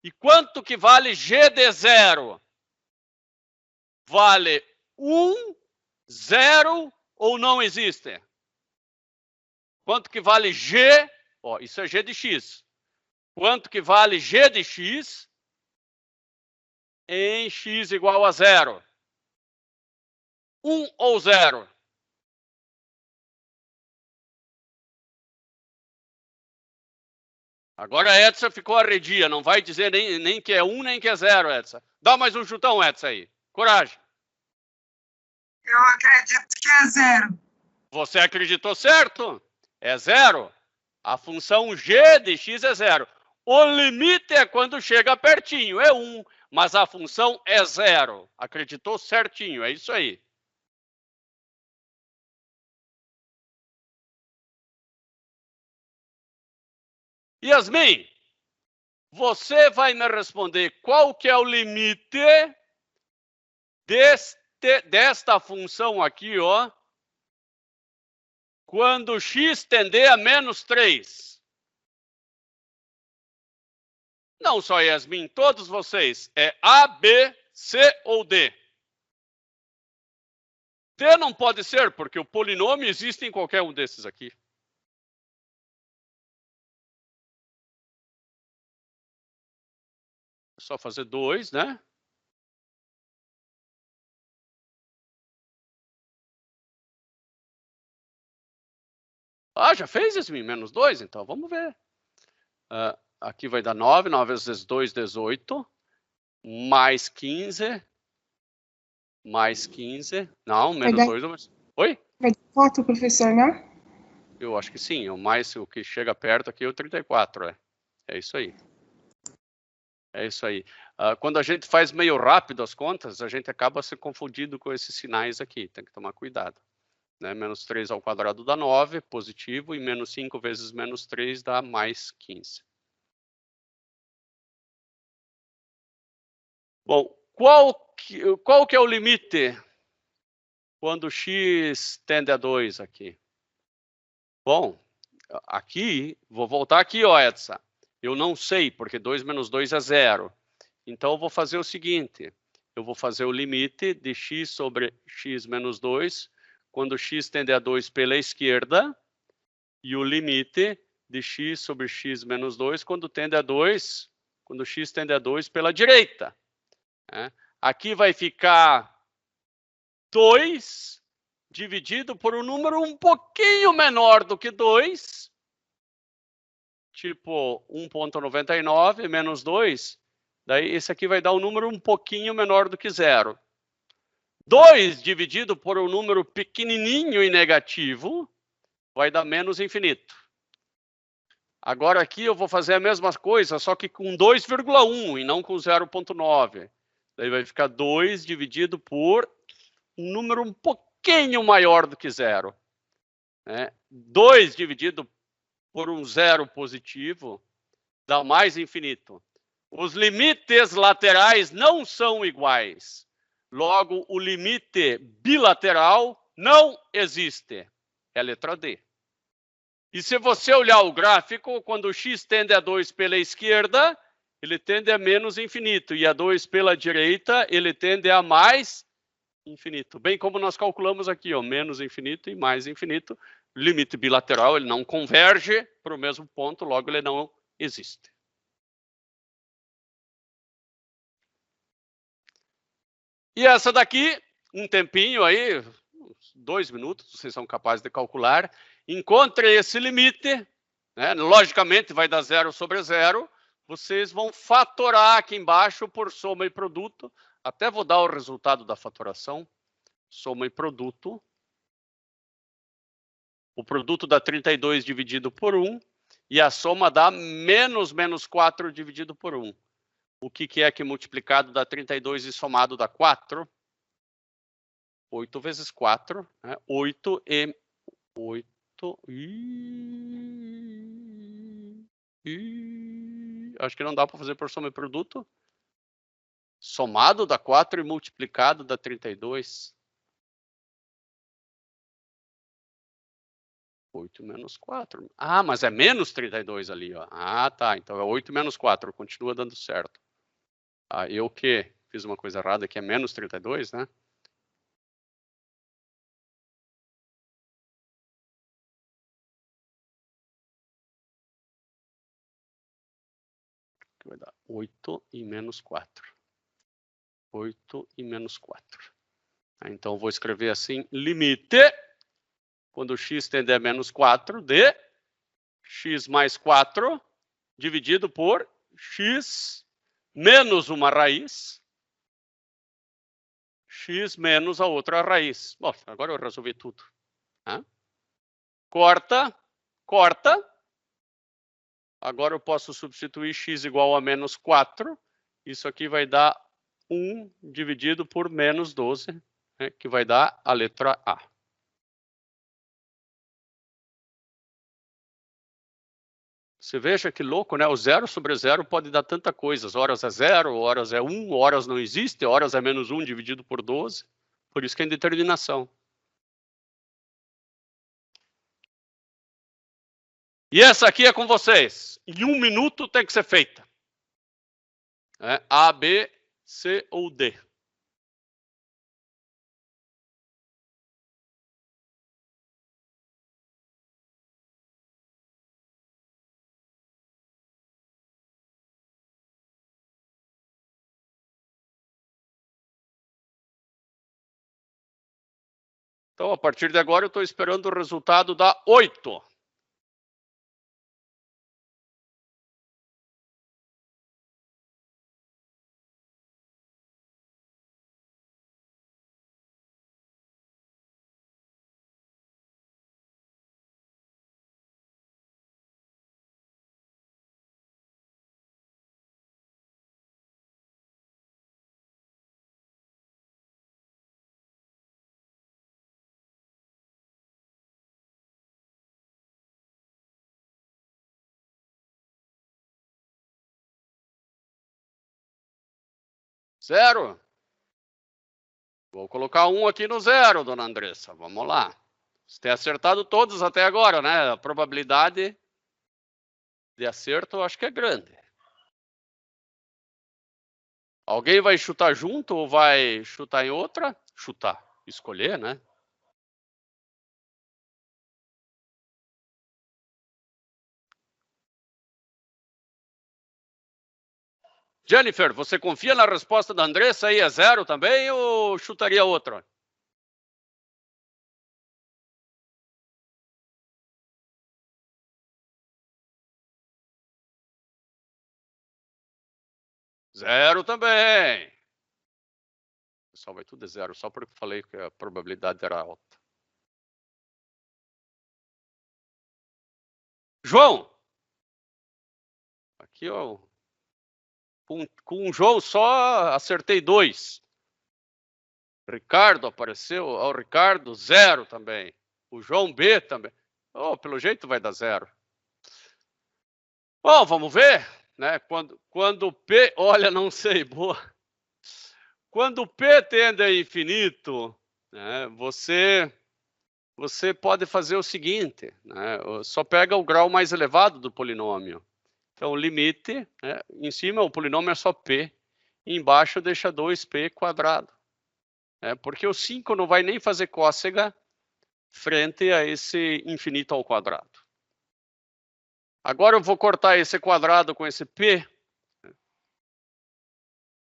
E quanto que vale g de 0? Vale 1, 0 ou não existe? Quanto que vale g? Ó, isso é g de x. Quanto que vale g de x em x igual a 0? 1 ou 0? Agora a Edson ficou arredia, não vai dizer nem que é 1 nem que é 0, Edson. Dá mais um chutão, Edson, aí. Coragem. Eu acredito que é 0. Você acreditou certo? É 0. A função g de x é 0. O limite é quando chega pertinho, é 1. Mas a função é 0. Acreditou certinho, é isso aí. Yasmin, você vai me responder qual que é o limite desta função aqui, ó, quando x tender a menos 3. Não só Yasmin, todos vocês. É A, B, C ou D? D não pode ser, porque o polinômio existe em qualquer um desses aqui. É só fazer 2, né? Ah, já fez, Yasmin? Menos 2? Então, vamos ver. Aqui vai dar 9. 9 vezes 2, 18. Mais 15. Mais 15. Não, menos 2. Oi? Vai dar 4, professor, né? Eu acho que sim. O que chega perto aqui é o 34. É isso aí. É isso aí. Quando a gente faz meio rápido as contas, a gente acaba se confundindo com esses sinais aqui. Tem que tomar cuidado. Né? Menos 3 ao quadrado dá 9, positivo, e menos 5 vezes menos 3 dá mais 15. Bom, qual que é o limite quando x tende a 2 aqui? Bom, aqui, vou voltar aqui, ó, Edson. Eu não sei, porque 2 menos 2 é 0. Então, eu vou fazer o seguinte. Eu vou fazer o limite de x sobre x menos 2, quando x tende a 2 pela esquerda, e o limite de x sobre x menos 2, quando x tende a 2 pela direita. Aqui vai ficar 2 dividido por um número um pouquinho menor do que 2, tipo 1,99 menos 2, daí esse aqui vai dar um número um pouquinho menor do que 0. 2 dividido por um número pequenininho e negativo vai dar menos infinito. Agora aqui eu vou fazer a mesma coisa, só que com 2,1 e não com 0,9. Daí vai ficar 2 dividido por um número um pouquinho maior do que 0. 2 dividido por um 0 positivo dá mais infinito. Os limites laterais não são iguais. Logo, o limite bilateral não existe. É a letra D. E se você olhar o gráfico, quando o x tende a 2 pela esquerda, ele tende a menos infinito. E a 2 pela direita, ele tende a mais infinito. Bem como nós calculamos aqui, ó, menos infinito e mais infinito. Limite bilateral, ele não converge para o mesmo ponto, logo ele não existe. E essa daqui, um tempinho aí, 2 minutos, vocês são capazes de calcular. Encontre esse limite, né? Logicamente vai dar 0 sobre 0. Vocês vão fatorar aqui embaixo por soma e produto. Até vou dar o resultado da fatoração. Soma e produto. O produto dá 32 dividido por 1. E a soma dá menos 4 dividido por 1. O que é que multiplicado dá 32 e somado dá 4? 8 vezes 4. 8 e 8. Acho que não dá para fazer por soma e produto. Somado dá 4 e multiplicado dá 32. 8 menos 4. Ah, mas é menos 32 ali, ó. Ah, tá. Então é 8 menos 4. Continua dando certo. Eu que fiz uma coisa errada, que é menos 32, né? Que vai dar 8 e menos 4. 8 e menos 4. Então, vou escrever assim, limite, quando x tende a menos 4, de x mais 4, dividido por x menos uma raiz, x menos a outra raiz. Bom, agora eu resolvi tudo. Corta, corta. Agora eu posso substituir x igual a menos 4. Isso aqui vai dar 1 dividido por menos 12, que vai dar a letra A. Você veja que louco, né? O 0 sobre 0 pode dar tanta coisa. Horas é 0, horas é 1, horas não existe, horas é menos 1 dividido por 12. Por isso que é indeterminação. E essa aqui é com vocês. Em 1 minuto tem que ser feita. né? A, B, C ou D. Então, a partir de agora, eu estou esperando o resultado da 8. Zero. Vou colocar 1 aqui no zero, dona Andressa. Vamos lá. Você tem acertado todos até agora, né? A probabilidade de acerto eu acho que é grande. Alguém vai chutar junto ou vai chutar em outra? Chutar. Escolher, né? Jennifer, você confia na resposta da Andressa aí? É zero também ou chutaria outra? Zero também. Pessoal, vai tudo zero, só porque eu falei que a probabilidade era alta. João! Aqui, ó. Com um João só acertei 2. Ricardo apareceu. O Ricardo, 0 também. O João B também. Oh, pelo jeito vai dar 0. Bom, vamos ver, né? Quando o P, olha, não sei, boa. Quando o P tende a infinito, né, você pode fazer o seguinte, né? Só pega o grau mais elevado do polinômio. Então, o limite, né, em cima o polinômio é só P, e embaixo deixa 2P quadrado. Né, porque o 5 não vai nem fazer cócega frente a esse infinito ao quadrado. Agora eu vou cortar esse quadrado com esse P.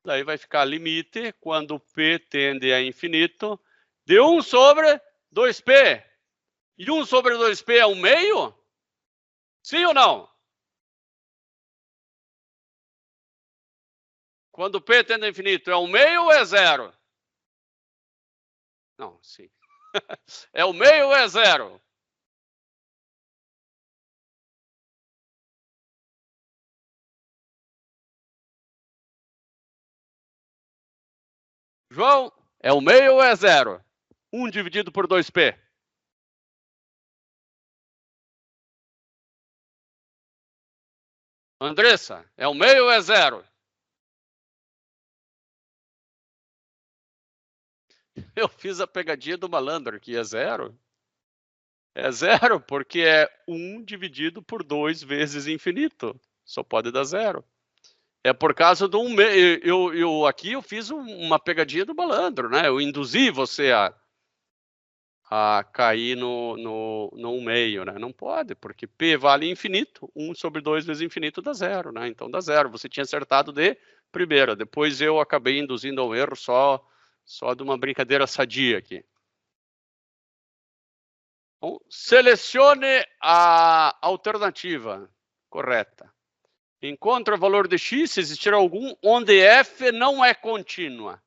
Daí vai ficar limite, quando P tende a infinito, de 1 sobre 2P. E 1 sobre 2P é 1/2? Sim ou não? Quando P tende a infinito, é 1/2 ou é 0? Não, sim. É 1/2 ou é 0? João, é 1/2 ou é 0? 1 dividido por 2P. Andressa, é 1/2 ou é 0? Eu fiz a pegadinha do malandro, que é 0. É 0, porque é 1 dividido por 2 vezes infinito. Só pode dar 0. É por causa do 1/2. Aqui eu fiz uma pegadinha do malandro, né? Eu induzi você a cair no 1/2, né? Não pode, porque P vale infinito. 1 sobre 2 vezes infinito dá 0, né? Então dá 0. Você tinha acertado de primeira. Depois eu acabei induzindo ao erro só de uma brincadeira sadia aqui. Então, selecione a alternativa correta. Encontre o valor de x se existir algum onde f não é contínua.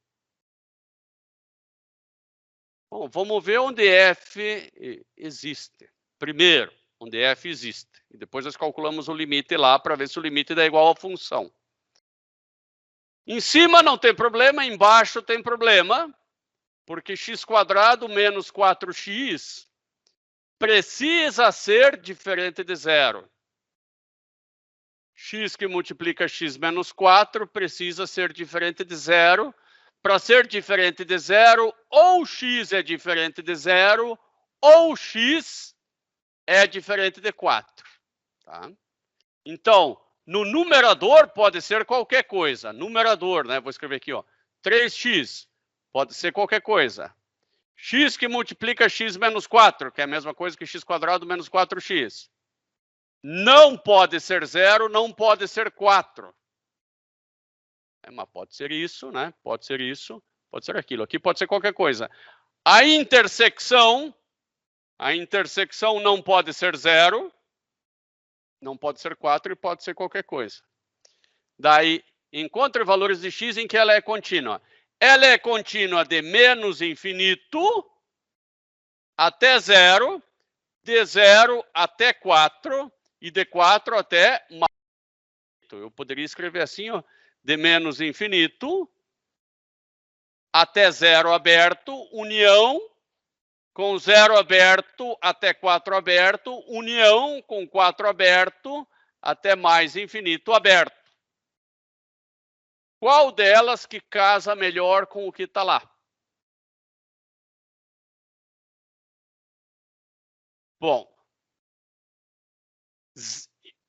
Bom, vamos ver onde f existe. Primeiro, onde f existe. E depois nós calculamos o limite lá para ver se o limite dá igual à função. Em cima não tem problema, embaixo tem problema, porque x² menos 4x precisa ser diferente de 0. X que multiplica x menos 4 precisa ser diferente de 0. Para ser diferente de 0, ou x é diferente de 0, ou x é diferente de 4. Tá? Então, No numerador pode ser qualquer coisa. Numerador, né? Vou escrever aqui, ó. 3x pode ser qualquer coisa. X que multiplica x menos 4, que é a mesma coisa que x quadrado menos 4x. Não pode ser 0, não pode ser 4. Mas pode ser isso, né? Pode ser isso, pode ser aquilo. Aqui pode ser qualquer coisa. A intersecção não pode ser 0, não pode ser 4 e pode ser qualquer coisa. Daí, encontre valores de x em que ela é contínua. Ela é contínua de menos infinito até 0, de 0 até 4 e de 4 até mais. Eu poderia escrever assim, ó, de menos infinito até 0 aberto, união com 0 aberto até 4 aberto, união com 4 aberto até mais infinito aberto. Qual delas que casa melhor com o que está lá? Bom,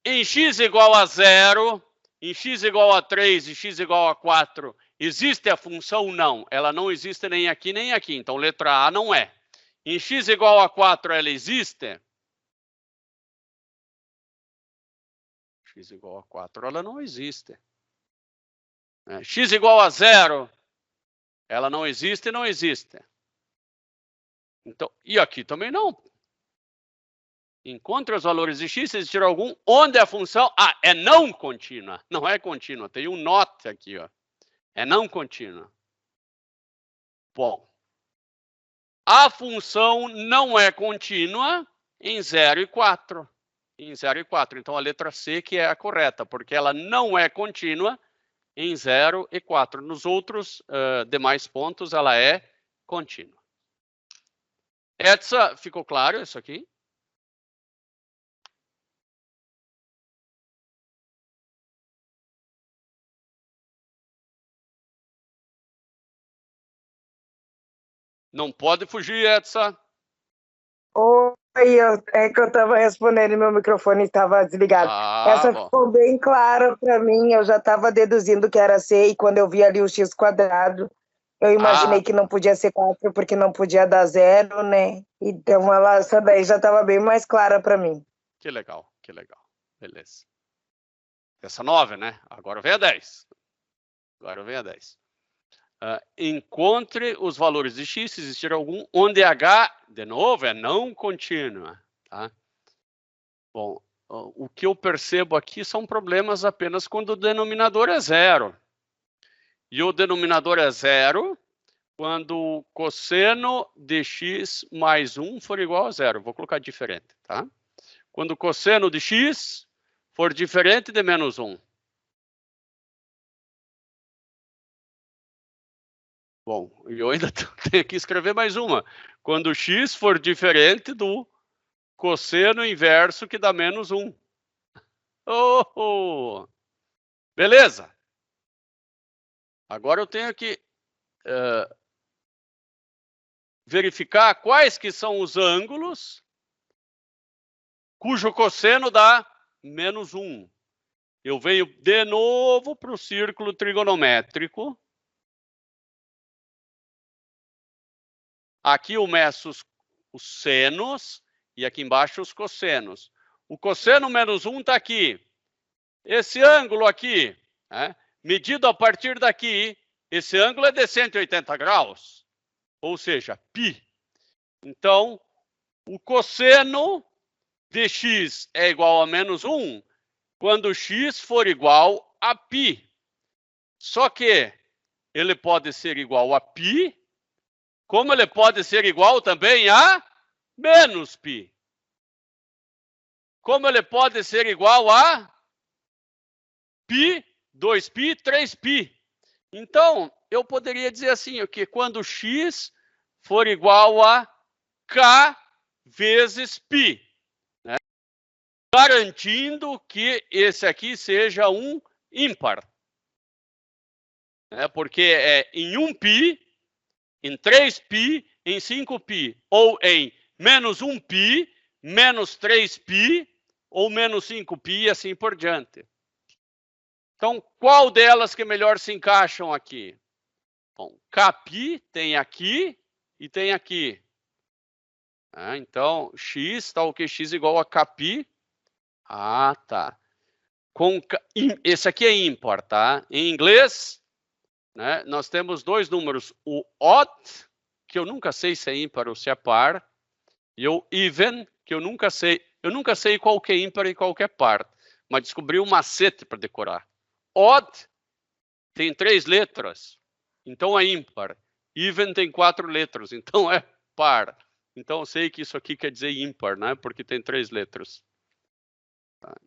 em x igual a 0, em x igual a 3 e x igual a 4, existe a função? Não. Ela não existe nem aqui nem aqui. Então, letra A não é. Em x igual a 4, ela existe? X igual a 4, ela não existe. X igual a 0, ela não existe e não existe. Então, e aqui também não. Encontre os valores de x, se existir algum, onde a função é não contínua. Não é contínua, tem um not aqui, ó. É não contínua. Bom, a função não é contínua em 0 e 4. Em 0 e 4. Então, a letra C que é a correta, porque ela não é contínua em 0 e 4. Nos outros demais pontos, ela é contínua. Edsa, ficou claro isso aqui? Não pode fugir, Edsa. Oi, é que eu estava respondendo e meu microfone estava desligado. Essa ficou bem clara para mim, eu já estava deduzindo que era C, e quando eu vi ali o x quadrado, eu imaginei que não podia ser 4, porque não podia dar 0, né? Então, essa daí já estava bem mais clara para mim. Que legal, que legal. Beleza. Essa 9, né? Agora vem a 10. Agora vem a 10. Encontre os valores de x, se existir algum, onde h, de novo, é não contínua. Tá? Bom, o que eu percebo aqui são problemas apenas quando o denominador é 0. E o denominador é 0 quando o cosseno de x mais 1 for igual a 0. Vou colocar diferente, tá? Quando o cosseno de x for diferente de menos 1. Bom, e eu ainda tenho que escrever mais uma. Quando o x for diferente do cosseno inverso que dá menos 1. Oh! Beleza. Agora eu tenho que verificar quais que são os ângulos cujo cosseno dá menos 1. Eu venho de novo para o círculo trigonométrico. Aqui eu meço os senos e aqui embaixo os cossenos. O cosseno menos 1 está aqui. Esse ângulo aqui, né, medido a partir daqui, esse ângulo é de 180 graus, ou seja, π. Então, o cosseno de x é igual a menos 1 quando x for igual a π. Só que ele pode ser igual a π, como ele pode ser igual também a menos π. Como ele pode ser igual a π, 2π, 3π. Então, eu poderia dizer assim, que quando x for igual a k vezes π, né? Garantindo que esse aqui seja um ímpar. Porque é em 1π, em 3π, em 5π, ou em menos 1π, menos 3π, ou menos 5π e assim por diante. Então, qual delas que melhor se encaixam aqui? Bom, capi tem aqui e tem aqui. Então, x, tal que x igual a capi. Ah, tá. Esse aqui é ímpar, tá? Em inglês, né, nós temos dois números. O odd, que eu nunca sei se é ímpar ou se é par. E o even, que eu nunca sei qual que é ímpar e qual que é par. Mas descobri um macete para decorar. Odd tem 3 letras, então é ímpar. Even tem 4 letras, então é par. Então eu sei que isso aqui quer dizer ímpar, né? Porque tem 3 letras.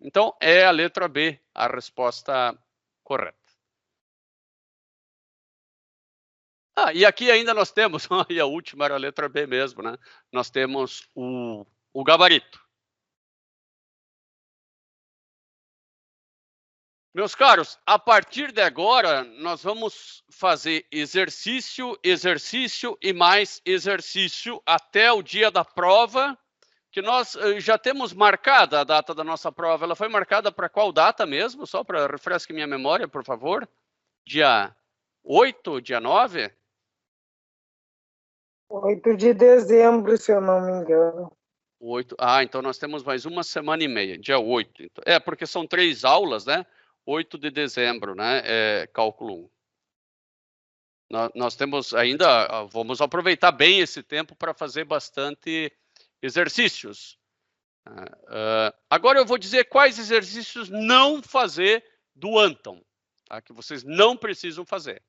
Então é a letra B a resposta correta. E aqui ainda nós temos, e a última era a letra B mesmo, né? Nós temos o gabarito. Meus caros, a partir de agora, nós vamos fazer exercício, exercício e mais exercício até o dia da prova, que nós já temos marcada a data da nossa prova. Ela foi marcada para qual data mesmo? Só para refrescar minha memória, por favor. Dia 8, dia 9? 8 de dezembro, se eu não me engano. 8. Então nós temos mais uma semana e meia, dia 8. Porque são 3 aulas, né? 8 de dezembro, né? Cálculo 1. Nós temos ainda, vamos aproveitar bem esse tempo para fazer bastante exercícios. Agora eu vou dizer quais exercícios não fazer do Anton, tá? Que vocês não precisam fazer.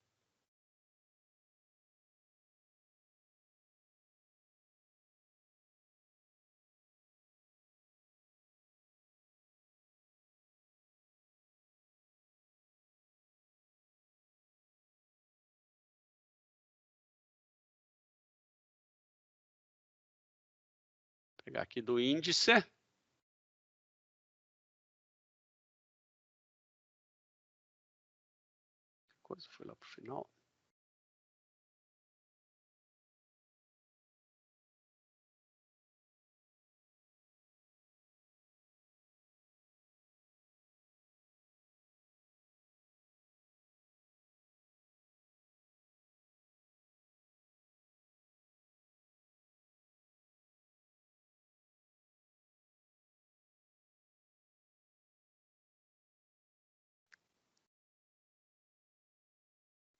Vou pegar aqui do índice. Coisa foi lá para o final.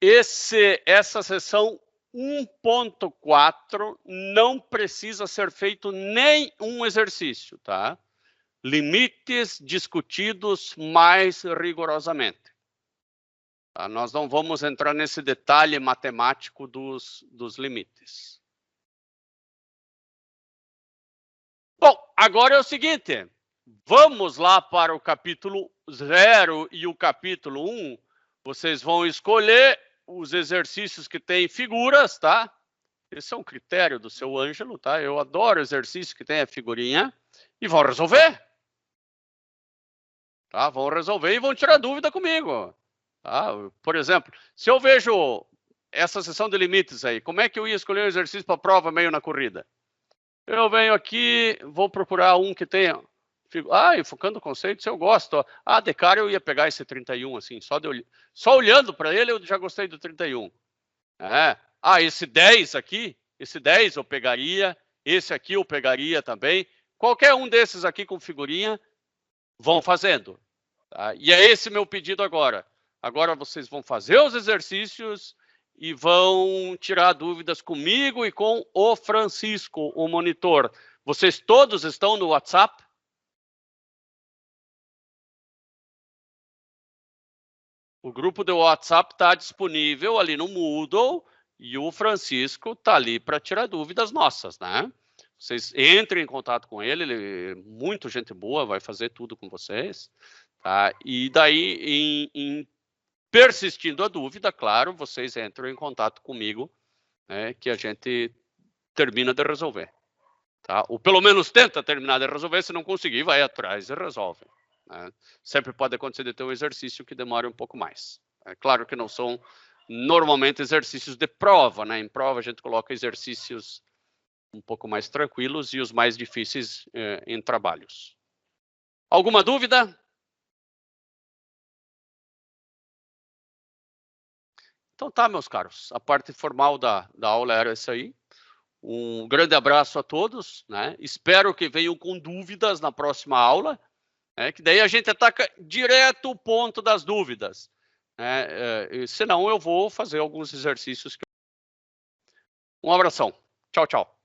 Essa seção 1.4 não precisa ser feito nenhum exercício, tá? Limites discutidos mais rigorosamente. Tá? Nós não vamos entrar nesse detalhe matemático dos limites. Bom, agora é o seguinte. Vamos lá para o capítulo 0 e o capítulo 1. Vocês vão escolher os exercícios que têm figuras, tá? Esse é um critério do seu Ângelo, tá? Eu adoro exercício que tem a figurinha. E vão resolver. Tá? Vão resolver e vão tirar dúvida comigo. Tá? Por exemplo, se eu vejo essa seção de limites aí, como é que eu ia escolher um exercício para prova meio na corrida? Eu venho aqui, vou procurar um que tenha... enfocando conceitos, eu gosto. De cara eu ia pegar esse 31, assim, só olhando para ele eu já gostei do 31. Esse 10 aqui, esse 10 eu pegaria, esse aqui eu pegaria também. Qualquer um desses aqui com figurinha, vão fazendo. Tá? E é esse meu pedido agora. Agora vocês vão fazer os exercícios e vão tirar dúvidas comigo e com o Francisco, o monitor. Vocês todos estão no WhatsApp? O grupo do WhatsApp está disponível ali no Moodle e o Francisco está ali para tirar dúvidas nossas, né? Vocês entrem em contato com ele é muito gente boa, vai fazer tudo com vocês. Tá? E daí, em persistindo a dúvida, claro, vocês entram em contato comigo, né, que a gente termina de resolver. Tá? Ou pelo menos tenta terminar de resolver, se não conseguir, vai atrás e resolve. Né? Sempre pode acontecer de ter um exercício que demore um pouco mais. É claro que não são normalmente exercícios de prova, né? Em prova a gente coloca exercícios um pouco mais tranquilos e os mais difíceis em trabalhos. Alguma dúvida? Então tá, meus caros. A parte formal da aula era essa aí. Um grande abraço a todos, né? Espero que venham com dúvidas na próxima aula, né? Que daí a gente ataca direto o ponto das dúvidas, né? Senão eu vou fazer alguns exercícios. Um abração. Tchau, tchau.